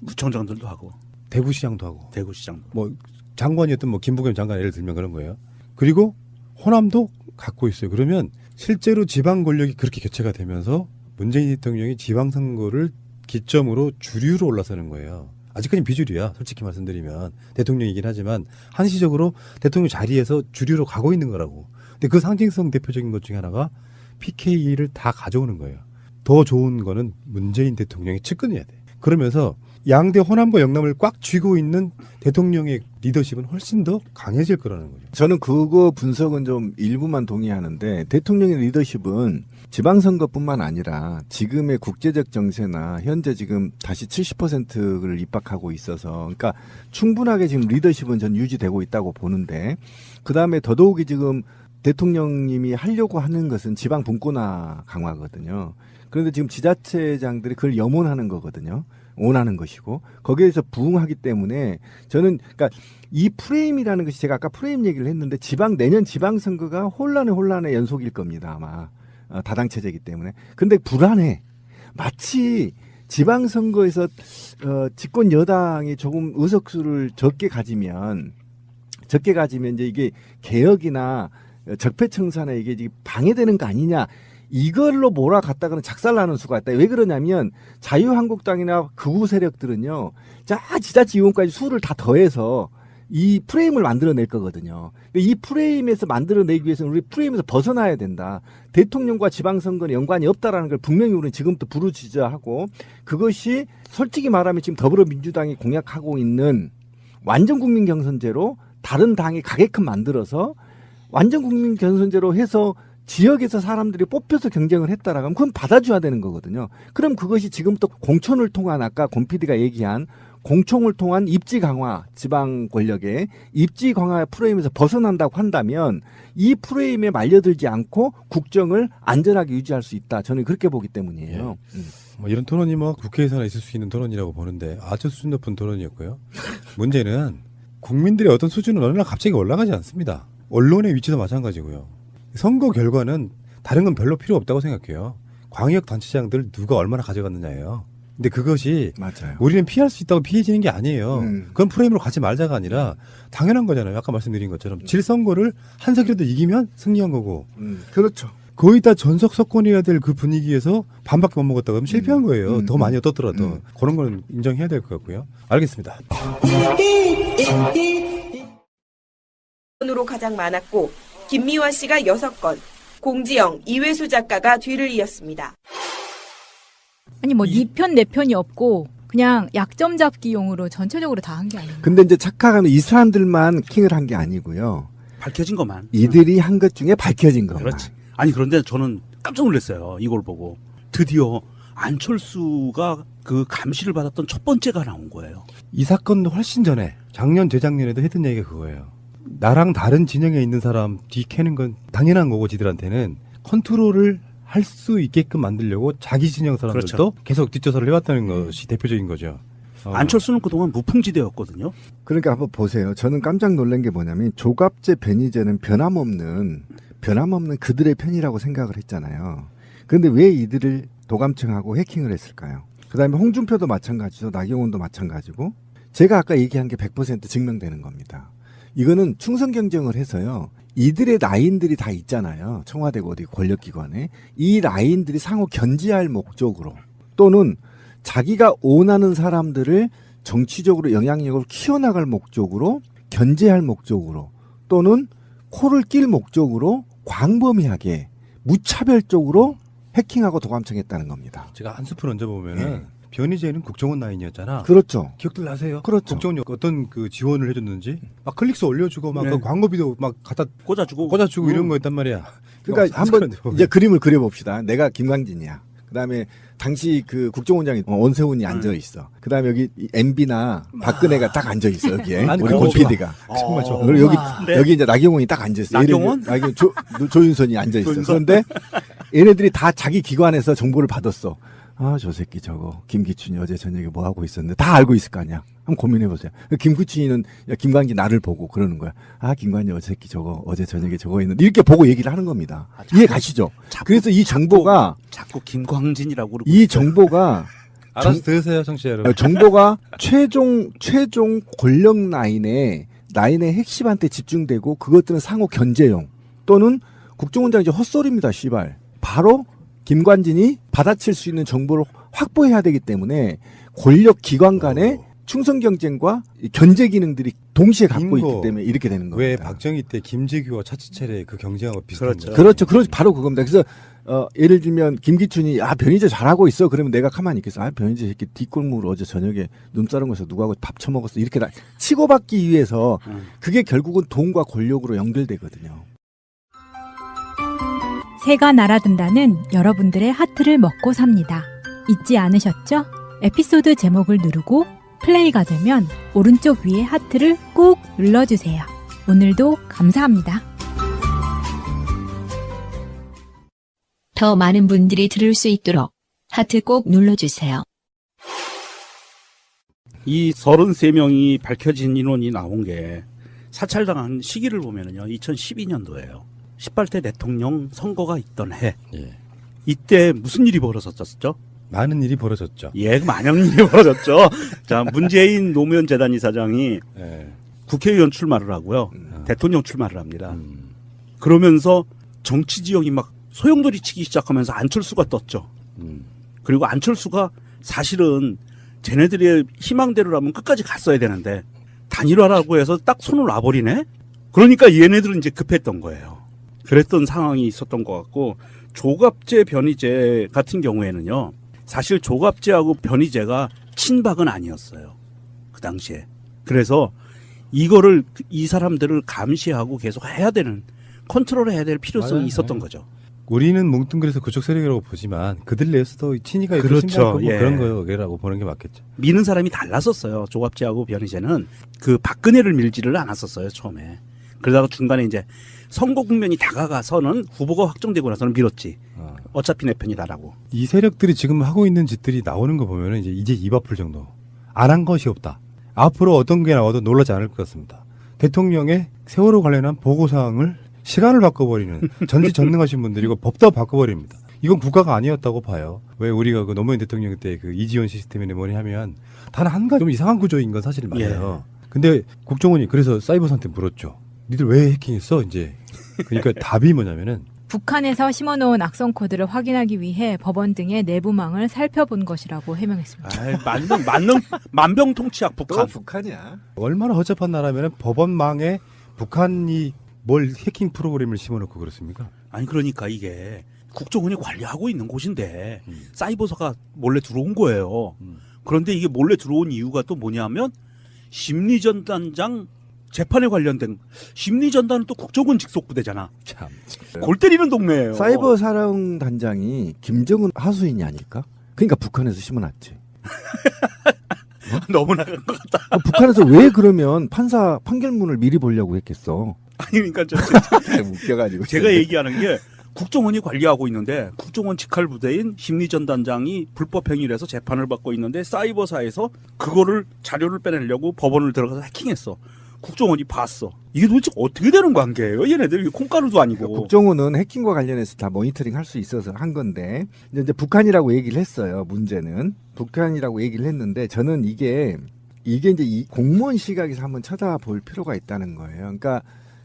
S8: 구청장들도 하고
S7: 대구시장도 하고
S8: 대구시장
S7: 뭐 장관이었던 뭐 김부겸 장관 예를 들면 그런 거예요. 그리고 호남도 갖고 있어요. 그러면 실제로 지방 권력이 그렇게 교체가 되면서 문재인 대통령이 지방선거를 기점으로 주류로 올라서는 거예요. 아직까지는 비주류야. 솔직히 말씀드리면 대통령이긴 하지만 한시적으로 대통령 자리에서 주류로 가고 있는 거라고. 근데 그 상징성 대표적인 것 중에 하나가 PK를 다 가져오는 거예요. 더 좋은 거는 문재인 대통령이 측근해야 돼. 그러면서 양대 호남과 영남을 꽉 쥐고 있는 대통령의 리더십은 훨씬 더 강해질 거라는 거죠.
S9: 저는 그거 분석은 좀 일부만 동의하는데 대통령의 리더십은 지방선거뿐만 아니라 지금의 국제적 정세나 현재 지금 다시 70%를 입박하고 있어서 그러니까 충분하게 지금 리더십은 전 유지되고 있다고 보는데 그다음에 더더욱이 지금 대통령님이 하려고 하는 것은 지방 분권화 강화거든요. 그런데 지금 지자체장들이 그걸 염원하는 거거든요. 원하는 것이고 거기에서 부응하기 때문에 저는 그러니까 이 프레임이라는 것이 제가 아까 프레임 얘기를 했는데 내년 지방선거가 혼란의 연속일 겁니다. 아마 다당 체제이기 때문에. 근데 불안해. 마치 지방선거에서 집권 여당이 조금 의석수를 적게 가지면 이제 이게 개혁이나 적폐청산에 이게 방해되는 거 아니냐. 이걸로 몰아갔다가는 작살나는 수가 있다. 왜 그러냐면 자유한국당이나 극우 세력들은요. 지자체의원까지 수를 다 더해서 이 프레임을 만들어낼 거거든요. 이 프레임에서 만들어내기 위해서는 우리 프레임에서 벗어나야 된다. 대통령과 지방선거는 연관이 없다라는 걸 분명히 우리는 지금부터 부르짖어하고 그것이 솔직히 말하면 지금 더불어민주당이 공약하고 있는 완전 국민 경선제로 다른 당이 가게끔 만들어서 완전 국민 경선제로 해서 지역에서 사람들이 뽑혀서 경쟁을 했다라고 하면 그건 받아줘야 되는 거거든요. 그럼 그것이 지금부터 공천을 통한 아까 권 PD가 얘기한 공천을 통한 입지 강화, 지방 권력의 입지 강화 프레임에서 벗어난다고 한다면 이 프레임에 말려들지 않고 국정을 안전하게 유지할 수 있다. 저는 그렇게 보기 때문이에요.
S7: 뭐 이런 토론이 뭐 국회에서나 있을 수 있는 토론이라고 보는데 아주 수준 높은 토론이었고요. 문제는 국민들의 어떤 수준은 어느 날 갑자기 올라가지 않습니다. 언론의 위치도 마찬가지고요. 선거 결과는 다른 건 별로 필요 없다고 생각해요. 광역단체장들 누가 얼마나 가져갔느냐예요. 근데 그것이
S9: 맞아요.
S7: 우리는 피할 수 있다고 피해지는 게 아니에요. 그건 프레임으로 가지 말자가 아니라 당연한 거잖아요. 아까 말씀드린 것처럼 질선거를 한 석이라도 이기면 승리한 거고.
S9: 그렇죠.
S7: 거의 다 전석 석권해야 될 그 분위기에서 반밖에 못 먹었다 그러면 실패한 거예요. 더 많이 얻었더라도. 그런 건 인정해야 될 것 같고요. 알겠습니다.
S12: 으로 가장 많았고 김미화 씨가 6건, 공지영, 이회수 작가가 뒤를 이었습니다.
S11: 아니 뭐 네 편 내 편이 없고 그냥 약점 잡기용으로 전체적으로 다 한 게 아니에요.
S9: 근데 이제 착각하면 이 사람들만 킹을 한 게 아니고요.
S8: 밝혀진 것만.
S9: 이들이 한 것 중에 밝혀진 것만.
S8: 그렇지. 아니 그런데 저는 깜짝 놀랐어요. 이걸 보고 드디어 안철수가 그 감시를 받았던 첫 번째가 나온 거예요.
S7: 이 사건도 훨씬 전에 작년 재작년에도 했던 얘기가 그거예요. 나랑 다른 진영에 있는 사람 뒤캐는 건 당연한 거고 지들한테는 컨트롤을 할 수 있게끔 만들려고 자기 진영 사람들도
S8: 그렇죠.
S7: 계속 뒷조사를 해왔다는 것이 대표적인 거죠.
S8: 안철수는 그동안 무풍지대였거든요.
S9: 그러니까 한번 보세요. 저는 깜짝 놀란 게 뭐냐면 조갑제, 변희재는 변함없는 그들의 편이라고 생각을 했잖아요. 그런데 왜 이들을 도감청하고 해킹을 했을까요? 그다음에 홍준표도 마찬가지죠. 나경원도 마찬가지고. 제가 아까 얘기한 게 100% 증명되는 겁니다. 이거는 충성 경쟁을 해서요. 이들의 라인들이 다 있잖아요. 청와대고 어디 권력기관에. 이 라인들이 상호 견제할 목적으로 또는 자기가 원하는 사람들을 정치적으로 영향력을 키워나갈 목적으로 견제할 목적으로 또는 코를 낄 목적으로 광범위하게 무차별적으로 해킹하고 도감청했다는 겁니다.
S7: 제가 한 스푼 얹어보면은 변희재는 국정원 라인이었잖아.
S9: 그렇죠.
S7: 기억들 나세요?
S9: 그렇죠.
S7: 국정원이 어떤 그 지원을 해줬는지 막 클릭수 올려주고 막
S8: 네.
S7: 그 광고비도 막 갖다
S8: 꽂아주고
S7: 이런 거였단 말이야.
S9: 그러니까 한번 이제 그림을 그려봅시다. 내가 김광진이야. 그다음에 당시 그 국정원장이 원세훈이 앉아 있어. 그다음에 여기 MB나 박근혜가 딱 앉아 있어 여기에.
S7: 아니,
S9: 우리
S7: 그거
S9: 권
S7: 좋아.
S9: PD가.
S7: 정말 좋아.
S9: 그리고
S8: 네.
S9: 여기 이제 나경원이 딱 앉아 있어.
S8: 나경원?
S9: 조윤선이 앉아 있어. 그런데 얘네들이 다 자기 기관에서 정보를 받았어. 아, 저 새끼 저거 김기춘이 어제 저녁에 뭐 하고 있었는데 다 알고 있을 거 아니야. 한번 고민해 보세요. 김기춘이는 야, 김광진 나를 보고 그러는 거야. 아, 김광진 저 새끼 저거 어제 저녁에 저거 했는데 이렇게 보고 얘기를 하는 겁니다. 이해 가시죠? 그래서 이 정보가
S8: 자꾸 김광진이라고 그러고
S9: 이 정보가
S7: 알아서 들으세요, 청취자 여러분.
S9: 정보가 최종 권력 라인의 핵심한테 집중되고 그것들은 상호 견제용 또는 국정원장이 이제 헛소리입니다, 씨발. 바로 김관진이 받아칠 수 있는 정보를 확보해야 되기 때문에 권력 기관 간의 충성 경쟁과 견제 기능들이 동시에 갖고 있기 때문에 이렇게 되는 겁니다.
S7: 왜 박정희 때 김재규와 차치철의 그 경쟁하고 비슷한 거죠?
S9: 그렇죠. 바로 그겁니다. 그래서 예를 들면 김기춘이 변희재 잘하고 있어. 그러면 내가 가만히 있겠어. 변희재 새끼 뒷골목으로 어제 저녁에 눈자른 거에서 누구하고 밥 처먹었어. 이렇게 치고받기 위해서 그게 결국은 돈과 권력으로 연결되거든요.
S11: 새가 날아든다는 여러분들의 하트를 먹고 삽니다. 잊지 않으셨죠? 에피소드 제목을 누르고 플레이가 되면 오른쪽 위에 하트를 꾹 눌러주세요. 오늘도 감사합니다.
S1: 더 많은 분들이 들을 수 있도록 하트 꼭 눌러주세요.
S8: 이 33명이 밝혀진 인원이 나온 게 사찰당한 시기를 보면은요. 2012년도예요. 18대 대통령 선거가 있던 해. 이때 무슨 일이 벌어졌었죠?
S7: 많은 일이 벌어졌죠.
S8: 예, 많은 일이 벌어졌죠. 자, 문재인 노무현 재단 이사장이 국회의원 출마를 하고요. 대통령 출마를 합니다. 그러면서 정치 지형이 막 소용돌이 치기 시작하면서 안철수가 떴죠. 그리고 안철수가 사실은 쟤네들의 희망대로라면 끝까지 갔어야 되는데 단일화라고 해서 딱 손을 놔버리네? 그러니까 얘네들은 이제 급했던 거예요. 그랬던 상황이 있었던 것 같고 조갑제, 변희재 같은 경우에는요. 사실 조갑제하고 변희재가 친박은 아니었어요. 그 당시에. 그래서 이거를 이 사람들을 감시하고 계속 해야 되는 컨트롤해야 될 필요성이 있었던 거죠.
S7: 우리는 뭉뚱그려서 그쪽 세력이라고 보지만 그들 내에서도 친이가 있고
S8: 그렇죠.
S7: 친가 있고 뭐
S8: 예.
S7: 그런 거라고 보는 게 맞겠죠.
S8: 미는 사람이 달랐었어요. 조갑제하고 변희재는 그 박근혜를 밀지를 않았었어요. 처음에. 그러다가 중간에 이제 선거 국면이 다가가서는 후보가 확정되고 나서는 밀었지. 어차피 내 편이다라고.
S7: 이 세력들이 지금 하고 있는 짓들이 나오는 거 보면은 이제 입 아플 정도. 안 한 것이 없다. 앞으로 어떤 게 나와도 놀라지 않을 것 같습니다. 대통령의 세월호 관련한 보고사항을 시간을 바꿔버리는 전지전능하신 분들이고 법도 바꿔버립니다. 이건 국가가 아니었다고 봐요. 왜 우리가 그 노무현 대통령 때 그 이지원 시스템이나 뭐니 하면 단 한 가지 좀 이상한 구조인 건 사실 맞아요. 근데 국정원이 그래서 사이버사한테 물었죠. 니들 왜 해킹했어? 이제 그러니까 답이 뭐냐면은
S11: 북한에서 심어놓은 악성 코드를 확인하기 위해 법원 등의 내부망을 살펴본 것이라고 해명했습니다.
S8: 만병통치약 북한.
S9: 북한이야.
S7: 얼마나 허접한 나라면은 법원망에 북한이 뭘 해킹 프로그램을 심어놓고 그렇습니까?
S8: 아니 그러니까 이게 국정원이 관리하고 있는 곳인데 사이버사가 몰래 들어온 거예요. 그런데 이게 몰래 들어온 이유가 또 뭐냐면 심리전단장 재판에 관련된 심리전단은 또 국정원 직속 부대잖아.
S7: 참.
S8: 골 때리는 동네예요.
S9: 사이버 사령 단장이 김정은 하수인이 아닐까? 그러니까 북한에서 심어놨지.
S8: 너무 나간 것 같다.
S9: 북한에서 왜 그러면 판사 판결문을 미리 보려고 했겠어?
S8: 아니 그러니까
S9: 웃겨가지고
S8: 제가 얘기하는 게 국정원이 관리하고 있는데 국정원 직할 부대인 심리전단장이 불법 행위를 해서 재판을 받고 있는데 사이버사에서 그거를 자료를 빼내려고 법원을 들어가서 해킹했어. 국정원이 봤어. 이게 도대체 어떻게 되는 관계예요? 얘네들 콩가루도 아니고.
S9: 국정원은 해킹과 관련해서 다 모니터링 할 수 있어서 한 건데 이제 북한이라고 얘기를 했어요. 문제는 북한이라고 얘기를 했는데 저는 이게 이제 이 공무원 시각에서 한번 쳐다볼 필요가 있다는 거예요. 그러니까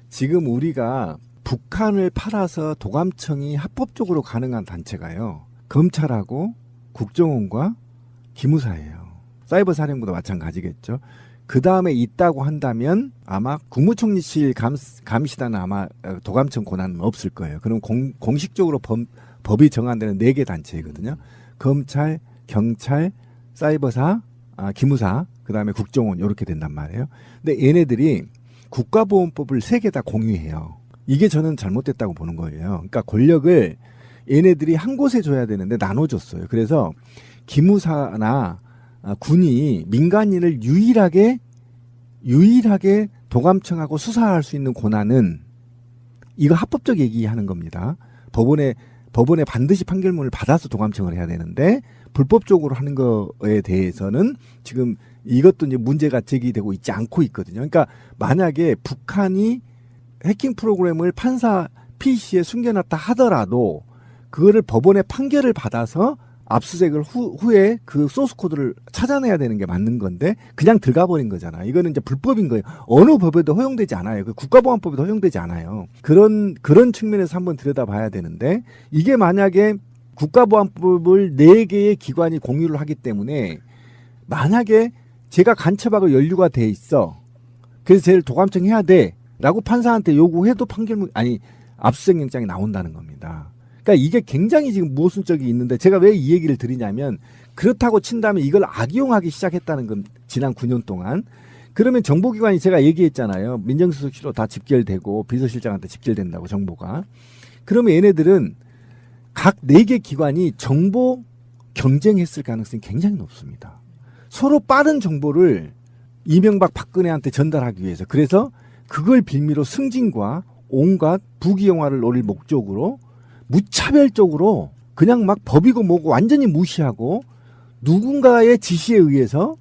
S9: 지금 우리가 북한을 팔아서 도감청이 합법적으로 가능한 단체가요. 검찰하고 국정원과 기무사예요. 사이버 사령부도 마찬가지겠죠. 그 다음에 있다고 한다면 아마 국무총리실 감시단은 아마 도감청 권한은 없을 거예요. 그럼 공식적으로 법이 정한되는 4개 단체이거든요. 검찰, 경찰, 사이버사, 기무사, 그 다음에 국정원 이렇게 된단 말이에요. 근데 얘네들이 국가보안법을 3개 다 공유해요. 이게 저는 잘못됐다고 보는 거예요. 그러니까 권력을 얘네들이 한 곳에 줘야 되는데 나눠줬어요. 그래서 기무사나 군이 민간인을 유일하게 도감청하고 수사할 수 있는 권한은 이거 합법적 얘기하는 겁니다. 법원에 반드시 판결문을 받아서 도감청을 해야 되는데 불법적으로 하는 거에 대해서는 지금 이것도 이제 문제가 제기되고 있지 않고 있거든요. 그러니까 만약에 북한이 해킹 프로그램을 판사 PC에 숨겨놨다 하더라도 그거를 법원의 판결을 받아서 압수수색을 후에 그 소스 코드를 찾아내야 되는 게 맞는 건데 그냥 들어가 버린 거잖아. 이거는 이제 불법인 거예요. 어느 법에도 허용되지 않아요. 그 국가보안법에도 허용되지 않아요. 그런 측면에서 한번 들여다봐야 되는데 이게 만약에 국가보안법을 4개의 기관이 공유를 하기 때문에 만약에 제가 간첩하고 연루가 돼 있어. 그래서 쟤를 도감청 해야 돼. 라고 판사한테 요구해도 압수수색 영장이 나온다는 겁니다. 그러니까 이게 굉장히 지금 모순적이 있는데 제가 왜 이 얘기를 드리냐면 그렇다고 친다면 이걸 악용하기 시작했다는 건 지난 9년 동안. 그러면 정보기관이 제가 얘기했잖아요. 민정수석실로 다 집결되고 비서실장한테 집결된다고 정보가. 그러면 얘네들은 각 4개 기관이 정보 경쟁했을 가능성이 굉장히 높습니다. 서로 빠른 정보를 이명박 박근혜한테 전달하기 위해서. 그래서 그걸 빌미로 승진과 온갖 부귀영화를 노릴 목적으로 무차별적으로 그냥 막 법이고 뭐고 완전히 무시하고 누군가의 지시에 의해서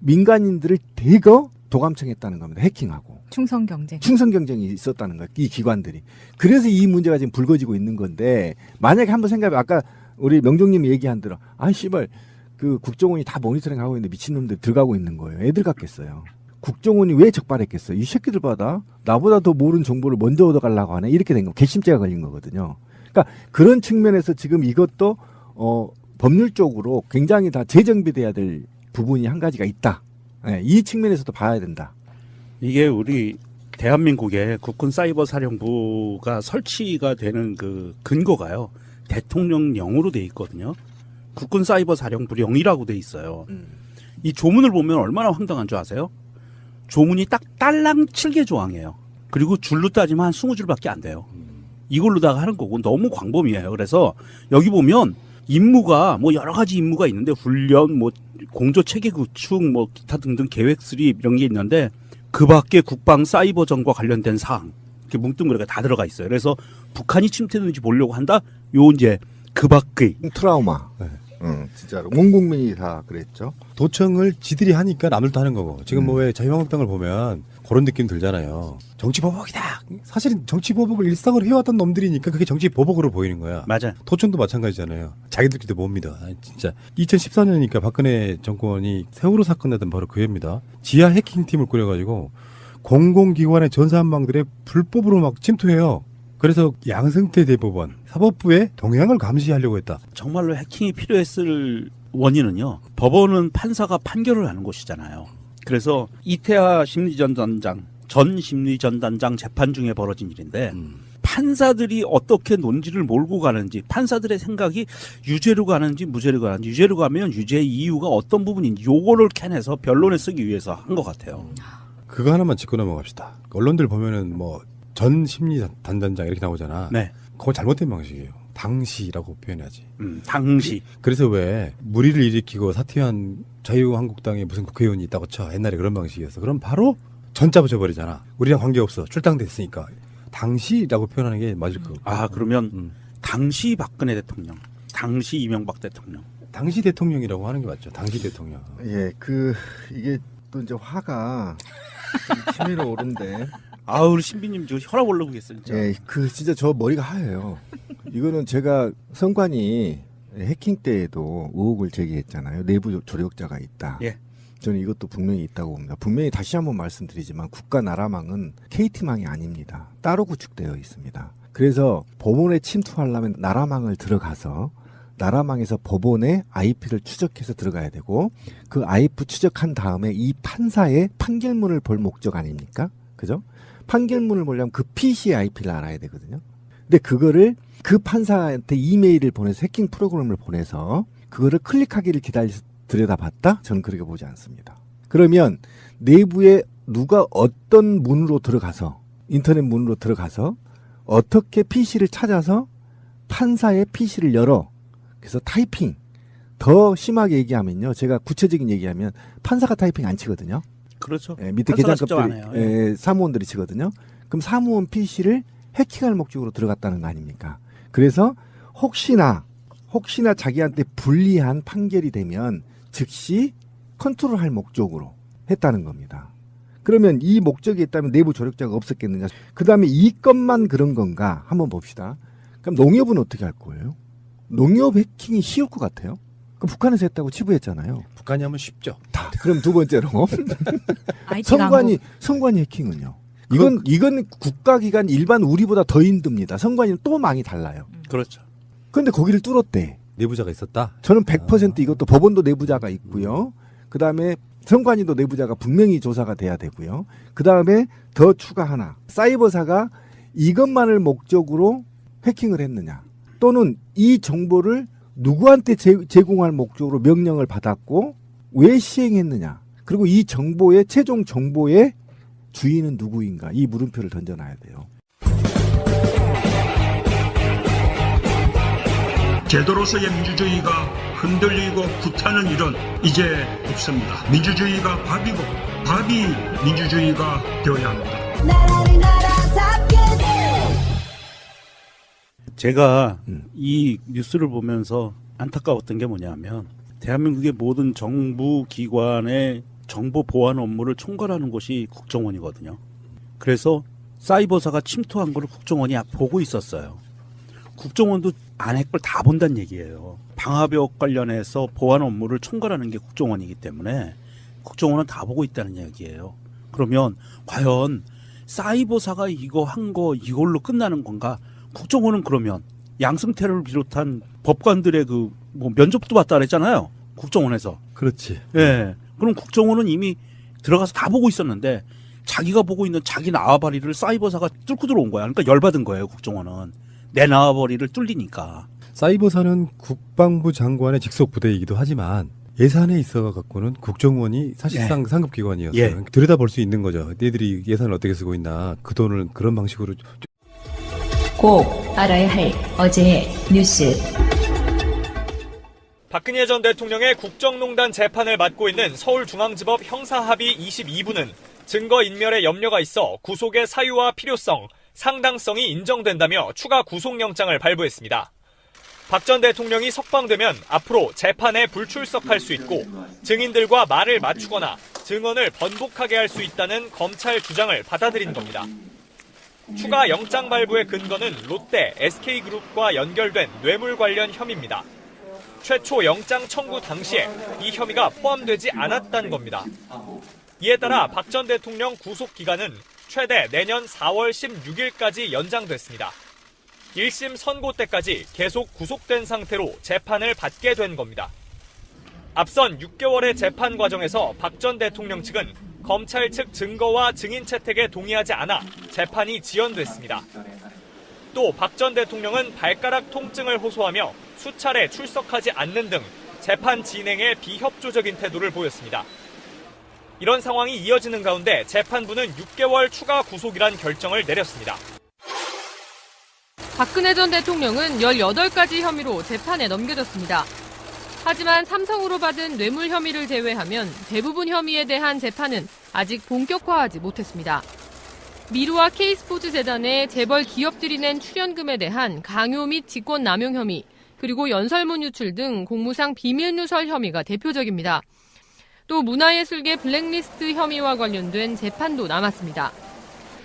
S9: 민간인들을 대거 도감청했다는 겁니다. 해킹하고.
S11: 충성 경쟁.
S9: 충성 경쟁이 있었다는 거예요. 이 기관들이. 그래서 이 문제가 지금 불거지고 있는 건데 만약에 한번 생각해 아까 우리 명종님이 얘기한 대로 씨발 그 국정원이 다 모니터링 하고 있는데 미친놈들 들어가고 있는 거예요. 애들 같겠어요. 국정원이 왜 적발했겠어요? 이 새끼들 봐다. 나보다 더 모르는 정보를 먼저 얻어가려고 하네. 이렇게 된 거. 괘씸죄가 걸린 거거든요. 그러니까 그런 측면에서 지금 이것도 법률적으로 굉장히 다 재정비돼야 될 부분이 한 가지가 있다. 네, 이 측면에서도 봐야 된다.
S8: 이게 우리 대한민국의 국군 사이버 사령부가 설치가 되는 그 근거가요. 대통령령으로 돼 있거든요. 국군 사이버 사령부령이라고 돼 있어요. 이 조문을 보면 얼마나 황당한 줄 아세요? 조문이 딱 딸랑 7개 조항이에요. 그리고 줄로 따지면 한 20줄밖에 안 돼요. 이걸로다가 하는 거고 너무 광범위해요. 그래서 여기 보면 임무가 뭐 여러 가지 임무가 있는데 훈련, 뭐 공조 체계 구축, 뭐 기타 등등 계획 수립 이런 게 있는데 그 밖에 국방 사이버전과 관련된 사항 이렇게 뭉뚱그리가 다 들어가 있어요. 그래서 북한이 침투했는지 보려고 한다. 요 이제 그 밖의
S9: 트라우마. 네. 진짜로 온 국민이 다 그랬죠.
S7: 도청을 지들이 하니까 남들도 하는 거고. 지금 뭐 왜 자유한국당을 보면 그런 느낌 들잖아요. 정치보복이다. 사실은 정치보복을 일상으로 해왔던 놈들이니까 그게 정치보복으로 보이는 거야.
S8: 맞아요.
S7: 도청도 마찬가지잖아요. 자기들끼리도 뭡니다. 진짜 2014년이니까 박근혜 정권이 세월호 사건 나던 바로 그 해입니다. 지하 해킹팀을 꾸려가지고 공공기관의 전산망들에 불법으로 막 침투해요. 그래서 양승태 대법원 사법부의 동향을 감시하려고 했다.
S8: 정말로 해킹이 필요했을 원인은요. 법원은 판사가 판결을 하는 곳이잖아요. 그래서 이태하 심리전단장, 전 심리전단장 재판 중에 벌어진 일인데 판사들이 어떻게 논지를 몰고 가는지, 판사들의 생각이 유죄로 가는지 무죄로 가는지, 유죄로 가면 유죄의 이유가 어떤 부분인지 요거를 캐내서 변론에 쓰기 위해서 한 것 같아요.
S7: 그거 하나만 짚고 넘어갑시다. 언론들 보면은 뭐 전 심리단장장 이렇게 나오잖아.
S8: 네.
S7: 그건 잘못된 방식이에요. 당시라고 표현하지.
S8: 당시.
S7: 그래서 왜 무리를 일으키고 사퇴한 자유한국당에 무슨 국회의원이 있다고 쳐. 옛날에 그런 방식이었어. 그럼 바로 전자 붙여버리잖아. 우리랑 관계없어. 출당됐으니까. 당시라고 표현하는 게 맞을 것 같고.
S8: 아, 그러면 당시 박근혜 대통령, 당시 이명박 대통령.
S7: 당시 대통령이라고 하는 게 맞죠. 당시 대통령.
S9: 예, 이게 또 이제 화가 치밀어 오른데.
S8: 아우, 우리 신비님 저 혈압 올라오겠어요, 진짜.
S9: 예, 진짜 저 머리가 하얘요. 이거는 제가 선관위 해킹 때에도 의혹을 제기했잖아요. 내부 조력자가 있다.
S8: 예.
S9: 저는 이것도 분명히 있다고 봅니다. 분명히 다시 한번 말씀드리지만 국가 나라망은 KT망이 아닙니다. 따로 구축되어 있습니다. 그래서 법원에 침투하려면 나라망을 들어가서 나라망에서 법원의 IP를 추적해서 들어가야 되고 그 IP 추적한 다음에 이 판사의 판결문을 볼 목적 아닙니까? 그죠? 판결문을 보려면 그 PC의 IP를 알아야 되거든요. 근데 그거를 그 판사한테 이메일을 보내서 해킹 프로그램을 보내서 그거를 클릭하기를 들여다봤다? 저는 그렇게 보지 않습니다. 그러면 내부에 누가 어떤 문으로 들어가서 인터넷 문으로 들어가서 어떻게 PC를 찾아서 판사의 PC를 열어 그래서 타이핑 더 심하게 얘기하면요. 제가 구체적인 얘기하면 판사가 타이핑 안 치거든요.
S8: 그렇죠.
S9: 예, 밑에 계장급들이 사무원들이 치거든요. 그럼 사무원 PC를 해킹할 목적으로 들어갔다는 거 아닙니까? 그래서 혹시나 자기한테 불리한 판결이 되면 즉시 컨트롤할 목적으로 했다는 겁니다. 그러면 이 목적이 있다면 내부 조력자가 없었겠느냐? 그 다음에 이 건만 그런 건가? 한번 봅시다. 그럼 농협은 어떻게 할 거예요? 농협 해킹이 쉬울 것 같아요? 그럼 북한에서 했다고 치부했잖아요.
S7: 북한이 하면 쉽죠.
S9: 그럼 두 번째로 선관위 해킹은요. 이건 국가기관 일반 우리보다 더 힘듭니다. 선관위는 또 망이 달라요.
S8: 그렇죠.
S9: 그런데 거기를 뚫었대.
S7: 내부자가 있었다?
S9: 저는 100% 이것도 법원도 내부자가 있고요. 그 다음에 선관위도 내부자가 분명히 조사가 돼야 되고요. 그 다음에 더 추가 하나. 사이버사가 이것만을 목적으로 해킹을 했느냐. 또는 이 정보를 누구한테 제공할 목적으로 명령을 받았고 왜 시행했느냐. 그리고 이 정보의 최종 정보의 주인은 누구인가. 이 물음표를 던져놔야 돼요.
S10: 제도로서의 민주주의가 흔들리고 구타는 일은 이제 없습니다. 민주주의가 밥이고 밥이 민주주의가 되어야 합니다.
S8: 제가 이 뉴스를 보면서 안타까웠던 게 뭐냐면 대한민국의 모든 정부 기관의 정보 보안 업무를 총괄하는 곳이 국정원이거든요. 그래서 사이버사가 침투한 걸 국정원이 보고 있었어요. 국정원도 안에 걸 다 본다는 얘기예요. 방화벽 관련해서 보안 업무를 총괄하는 게 국정원이기 때문에 국정원은 다 보고 있다는 얘기예요. 그러면 과연 사이버사가 이거 한 거 이걸로 끝나는 건가? 국정원은 그러면 양승태를 비롯한 법관들의 뭐 면접도 봤다 그랬잖아요. 국정원에서.
S7: 그렇지.
S8: 예. 그럼 국정원은 이미 들어가서 다 보고 있었는데 자기가 보고 있는 자기 나와바리를 사이버사가 뚫고 들어온 거야. 그러니까 열받은 거예요. 국정원은. 내 나와바리를 뚫리니까.
S7: 사이버사는 국방부 장관의 직속 부대이기도 하지만 예산에 있어 갖고는 국정원이 사실상 상급기관이었어요. 들여다볼 수 있는 거죠. 얘들이 예산을 어떻게 쓰고 있나. 그 돈을 그런 방식으로.
S1: 꼭 알아야 할 어제의 뉴스.
S2: 박근혜 전 대통령의 국정농단 재판을 맡고 있는 서울중앙지법 형사합의 22부는 증거인멸에 염려가 있어 구속의 사유와 필요성, 상당성이 인정된다며 추가 구속영장을 발부했습니다. 박 전 대통령이 석방되면 앞으로 재판에 불출석할 수 있고 증인들과 말을 맞추거나 증언을 번복하게 할 수 있다는 검찰 주장을 받아들인 겁니다. 추가 영장 발부의 근거는 롯데, SK그룹과 연결된 뇌물 관련 혐의입니다. 최초 영장 청구 당시에 이 혐의가 포함되지 않았다는 겁니다. 이에 따라 박 전 대통령 구속 기간은 최대 내년 4월 16일까지 연장됐습니다. 1심 선고 때까지 계속 구속된 상태로 재판을 받게 된 겁니다. 앞선 6개월의 재판 과정에서 박 전 대통령 측은 검찰 측 증거와 증인 채택에 동의하지 않아 재판이 지연됐습니다. 또 박 전 대통령은 발가락 통증을 호소하며 수차례 출석하지 않는 등 재판 진행에 비협조적인 태도를 보였습니다. 이런 상황이 이어지는 가운데 재판부는 6개월 추가 구속이란 결정을 내렸습니다.
S3: 박근혜 전 대통령은 18가지 혐의로 재판에 넘겨졌습니다. 하지만 삼성으로 받은 뇌물 혐의를 제외하면 대부분 혐의에 대한 재판은 아직 본격화하지 못했습니다. 미르와 K스포츠재단의 재벌 기업들이 낸 출연금에 대한 강요 및 직권 남용 혐의, 그리고 연설문 유출 등 공무상 비밀 누설 혐의가 대표적입니다. 또 문화예술계 블랙리스트 혐의와 관련된 재판도 남았습니다.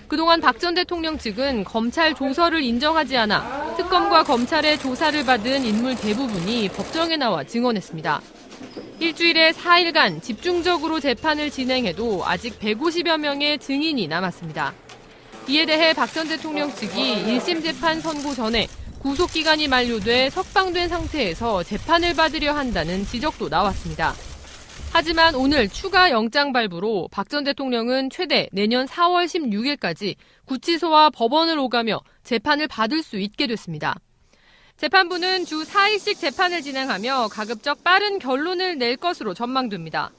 S3: 그동안 박 전 대통령 측은 검찰 조서를 인정하지 않아 특검과 검찰의 조사를 받은 인물 대부분이 법정에 나와 증언했습니다. 일주일에 4일간 집중적으로 재판을 진행해도 아직 150여 명의 증인이 남았습니다. 이에 대해 박 전 대통령 측이 1심 재판 선고 전에 구속기간이 만료돼 석방된 상태에서 재판을 받으려 한다는 지적도 나왔습니다. 하지만 오늘 추가 영장 발부로 박 전 대통령은 최대 내년 4월 16일까지 구치소와 법원을 오가며 재판을 받을 수 있게 됐습니다. 재판부는 주 4일씩 재판을 진행하며 가급적 빠른 결론을 낼 것으로 전망됩니다.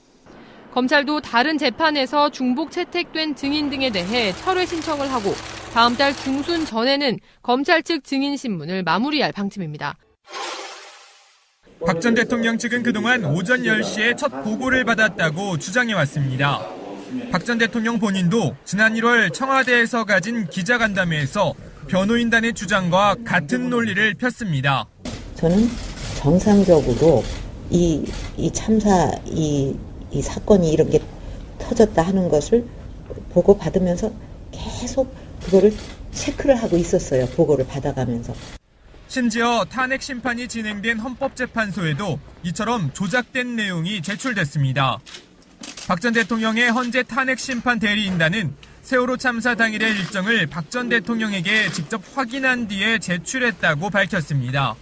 S3: 검찰도 다른 재판에서 중복 채택된 증인 등에 대해 철회 신청을 하고 다음 달 중순 전에는 검찰 측 증인 신문을 마무리할 방침입니다.
S4: 박 전 대통령 측은 그동안 오전 10시에 첫 보고를 받았다고 주장해왔습니다. 박 전 대통령 본인도 지난 1월 청와대에서 가진 기자간담회에서 변호인단의 주장과 같은 논리를 폈습니다.
S5: 저는 정상적으로 이 참사, 이 사건이 이런 게 터졌다 하는 것을 보고받으면서 계속 그거를 체크를 하고 있었어요. 보고를 받아가면서.
S4: 심지어 탄핵 심판이 진행된 헌법재판소에도 이처럼 조작된 내용이 제출됐습니다. 박 전 대통령의 헌재 탄핵 심판 대리인단은 세월호 참사 당일의 일정을 박 전 대통령에게 직접 확인한 뒤에 제출했다고 밝혔습니다.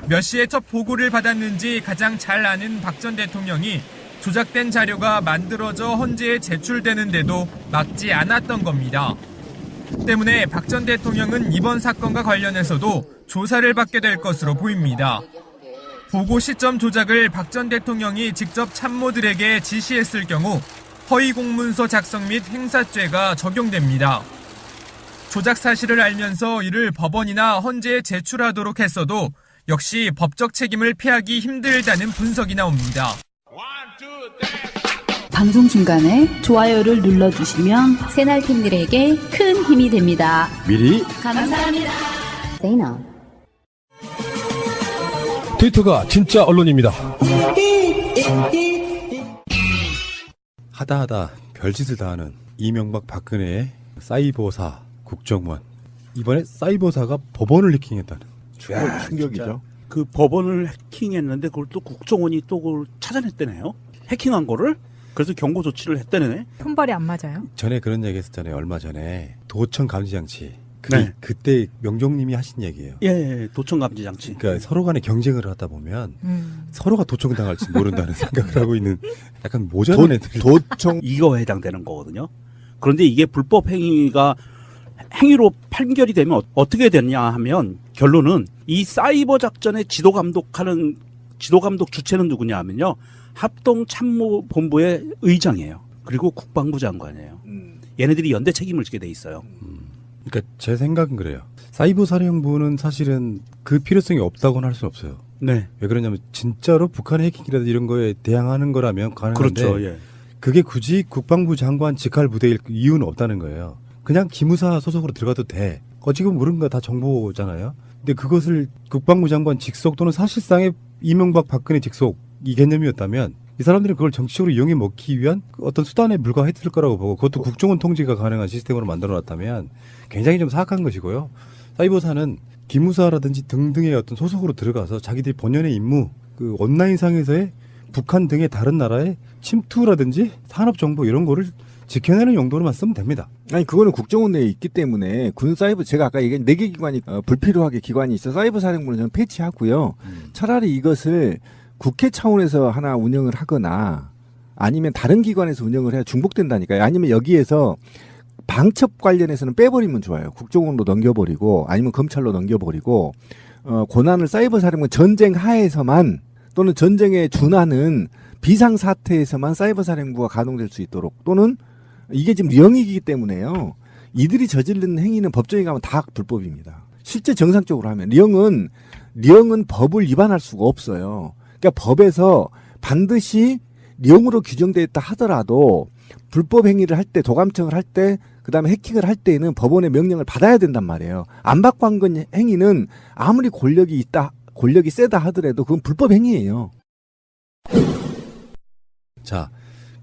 S4: 몇 시에 첫 보고를 받았는지 가장 잘 아는 박 전 대통령이 조작된 자료가 만들어져 헌재에 제출되는데도 막지 않았던 겁니다. 때문에 박 전 대통령은 이번 사건과 관련해서도 조사를 받게 될 것으로 보입니다. 보고 시점 조작을 박 전 대통령이 직접 참모들에게 지시했을 경우 허위 공문서 작성 및 행사죄가 적용됩니다. 조작 사실을 알면서 이를 법원이나 헌재에 제출하도록 했어도 역시 법적 책임을 피하기 힘들다는 분석이 나옵니다.
S6: 방송 중간에 좋아요를 눌러주시면 새날팀들에게 큰 힘이 됩니다.
S7: 미리
S6: 감사합니다.
S17: 트위터가 진짜 언론입니다.
S7: 하다 별짓을 다 하는 이명박 박근혜의 사이버사 국정원. 이번에 사이버사가 법원을 해킹했다는.
S9: 충격이죠.
S8: 그 법원을 해킹했는데 그걸 또 국정원이 또 그걸 찾아냈다네요. 해킹한 거를. 그래서 경고 조치를 했다네.
S11: 손발이 안 맞아요.
S7: 전에 그런 얘기 했었잖아요. 얼마 전에 도청 감지 장치.
S8: 네.
S7: 그때 명종님이 하신 얘기예요.
S8: 예, 도청 감지 장치.
S7: 그러니까 서로 간에 경쟁을 하다 보면 서로가 도청당할지 모른다는 생각을 하고 있는 약간 모자란 애들.
S8: 도청 이거에 해당되는 거거든요. 그런데 이게 불법 행위로 판결이 되면 어떻게 되냐 하면 결론은 이 사이버 작전의 지도 감독 주체는 누구냐 하면요. 합동참모본부의 의장이에요. 그리고 국방부 장관이에요. 얘네들이 연대 책임을 지게 돼 있어요.
S7: 그러니까 제 생각은 그래요. 사이버 사령부는 사실은 그 필요성이 없다고는 할 수는 없어요.
S8: 네.
S7: 왜 그러냐면 진짜로 북한의 해킹이라든지 이런 거에 대항하는 거라면 가능한데
S8: 그렇죠. 예.
S7: 그게 굳이 국방부 장관 직할 부대일 이유는 없다는 거예요. 그냥 기무사 소속으로 들어가도 돼. 지금 모르는 거 다 정보잖아요. 근데 그것을 국방부 장관 직속 또는 사실상의 이명박 박근혜 직속 이 개념이었다면 이 사람들은 그걸 정치적으로 이용해 먹기 위한 어떤 수단에 불과했을 거라고 보고 그것도 국정원 통제가 가능한 시스템으로 만들어놨다면 굉장히 좀 사악한 것이고요. 사이버사는 기무사라든지 등등의 어떤 소속으로 들어가서 자기들이 본연의 임무, 그 온라인상에서의 북한 등의 다른 나라의 침투라든지 산업정보 이런 거를 지켜내는 용도로만 쓰면 됩니다.
S9: 아니 그거는 국정원 내에 있기 때문에 군 사이버 제가 아까 얘기한 4개 기관이 불필요하게 기관이 있어 사이버 사령부는 저는 폐지하고요. 차라리 이것을 국회 차원에서 하나 운영을 하거나 아니면 다른 기관에서 운영을 해야 중복된다니까요. 아니면 여기에서 방첩 관련해서는 빼버리면 좋아요. 국정원으로 넘겨버리고 아니면 검찰로 넘겨버리고 권한을 사이버 사령부 전쟁 하에서만 또는 전쟁에 준하는 비상사태에서만 사이버 사령부가 가동될 수 있도록 또는 이게 지금 령이기 때문에요. 이들이 저지른 행위는 법정에 가면 다 불법입니다. 실제 정상적으로 하면 령은 법을 위반할 수가 없어요. 그러니까 법에서 반드시 령으로 규정되어 있다 하더라도 불법 행위를 할 때 도감청을 할 때 그다음에 해킹을 할 때에는 법원의 명령을 받아야 된단 말이에요. 안 받고 한 건 행위는 아무리 권력이 세다 하더라도 그건 불법 행위예요.
S7: 자,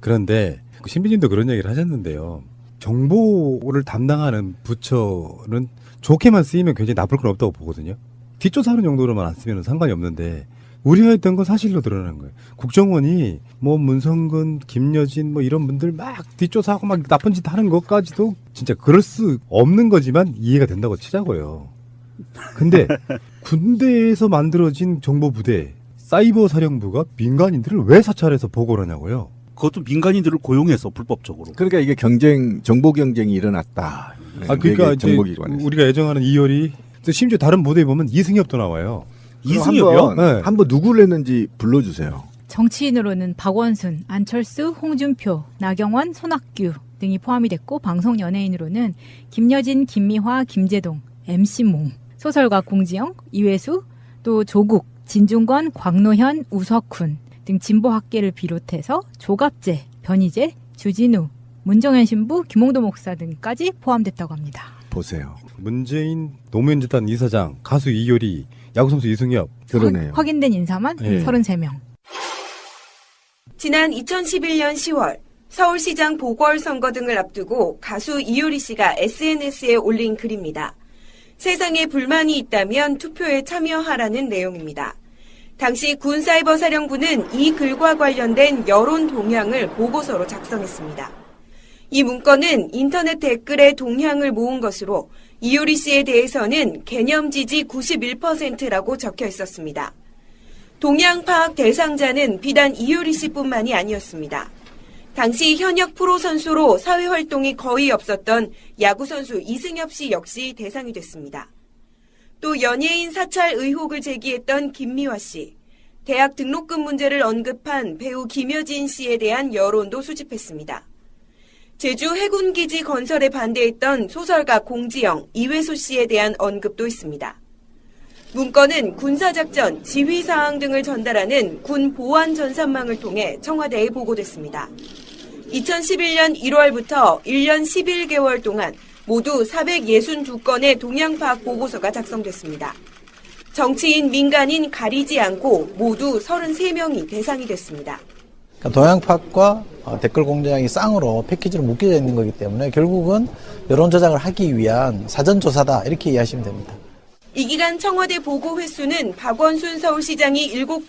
S7: 그런데 신비님도 그런 얘기를 하셨는데요. 정보를 담당하는 부처는 좋게만 쓰이면 굉장히 나쁠 건 없다고 보거든요. 뒷조사하는 정도로만 안 쓰면 상관이 없는데 우려했던 건 사실로 드러나는 거예요. 국정원이 뭐 문성근, 김여진 뭐 이런 분들 막 뒷조사하고 막 나쁜 짓 하는 것까지도 진짜 그럴 수 없는 거지만 이해가 된다고 치자고요. 근데 군대에서 만들어진 정보부대 사이버 사령부가 민간인들을 왜 사찰해서 보고를 하냐고요.
S8: 그것도 민간인들을 고용해서 불법적으로.
S9: 그러니까 이게 정보 경쟁이 일어났다.
S7: 그러니까 이제 우리가 애정하는 이효리 심지어 다른 부대에 보면 이승엽도 나와요.
S8: 이승엽이요?
S9: 네. 한번 누구를 했는지 불러주세요.
S11: 정치인으로는 박원순, 안철수, 홍준표, 나경원, 손학규 등이 포함이 됐고 방송 연예인으로는 김여진, 김미화, 김재동, MC몽, 소설가 공지영, 이회수, 또 조국, 진중권, 광노현, 우석훈 등 진보학계를 비롯해서 조갑재, 변희재, 주진우, 문정현 신부, 김홍도 목사 등까지 포함됐다고 합니다.
S9: 보세요.
S7: 문재인 노무현재단 이사장, 가수 이효리, 야구선수 이승엽.
S9: 그러네요.
S11: 확인된 인사만 33명.
S12: 지난 2011년 10월 서울시장 보궐선거 등을 앞두고 가수 이효리 씨가 SNS에 올린 글입니다. 세상에 불만이 있다면 투표에 참여하라는 내용입니다. 당시 군사이버사령부는 이 글과 관련된 여론 동향을 보고서로 작성했습니다. 이 문건은 인터넷 댓글에 동향을 모은 것으로 이효리 씨에 대해서는 개념 지지 91%라고 적혀 있었습니다. 동향 파악 대상자는 비단 이효리 씨뿐만이 아니었습니다. 당시 현역 프로 선수로 사회 활동이 거의 없었던 야구 선수 이승엽 씨 역시 대상이 됐습니다. 또 연예인 사찰 의혹을 제기했던 김미화 씨, 대학 등록금 문제를 언급한 배우 김여진 씨에 대한 여론도 수집했습니다. 제주 해군기지 건설에 반대했던 소설가 공지영, 이회수 씨에 대한 언급도 있습니다. 문건은 군사작전, 지휘사항 등을 전달하는 군 보안 전산망을 통해 청와대에 보고됐습니다. 2011년 1월부터 1년 11개월 동안 모두 462건의 동향 파악 보고서가 작성됐습니다. 정치인, 민간인 가리지 않고 모두 33명이 대상이 됐습니다.
S13: 동향 파악과 댓글 공작이 쌍으로 패키지로 묶여져 있는 거기 때문에 결국은 여론 조작을 하기 위한 사전 조사다 이렇게 이해하시면 됩니다.
S12: 이 기간 청와대 보고 횟수는 박원순 서울시장이 7건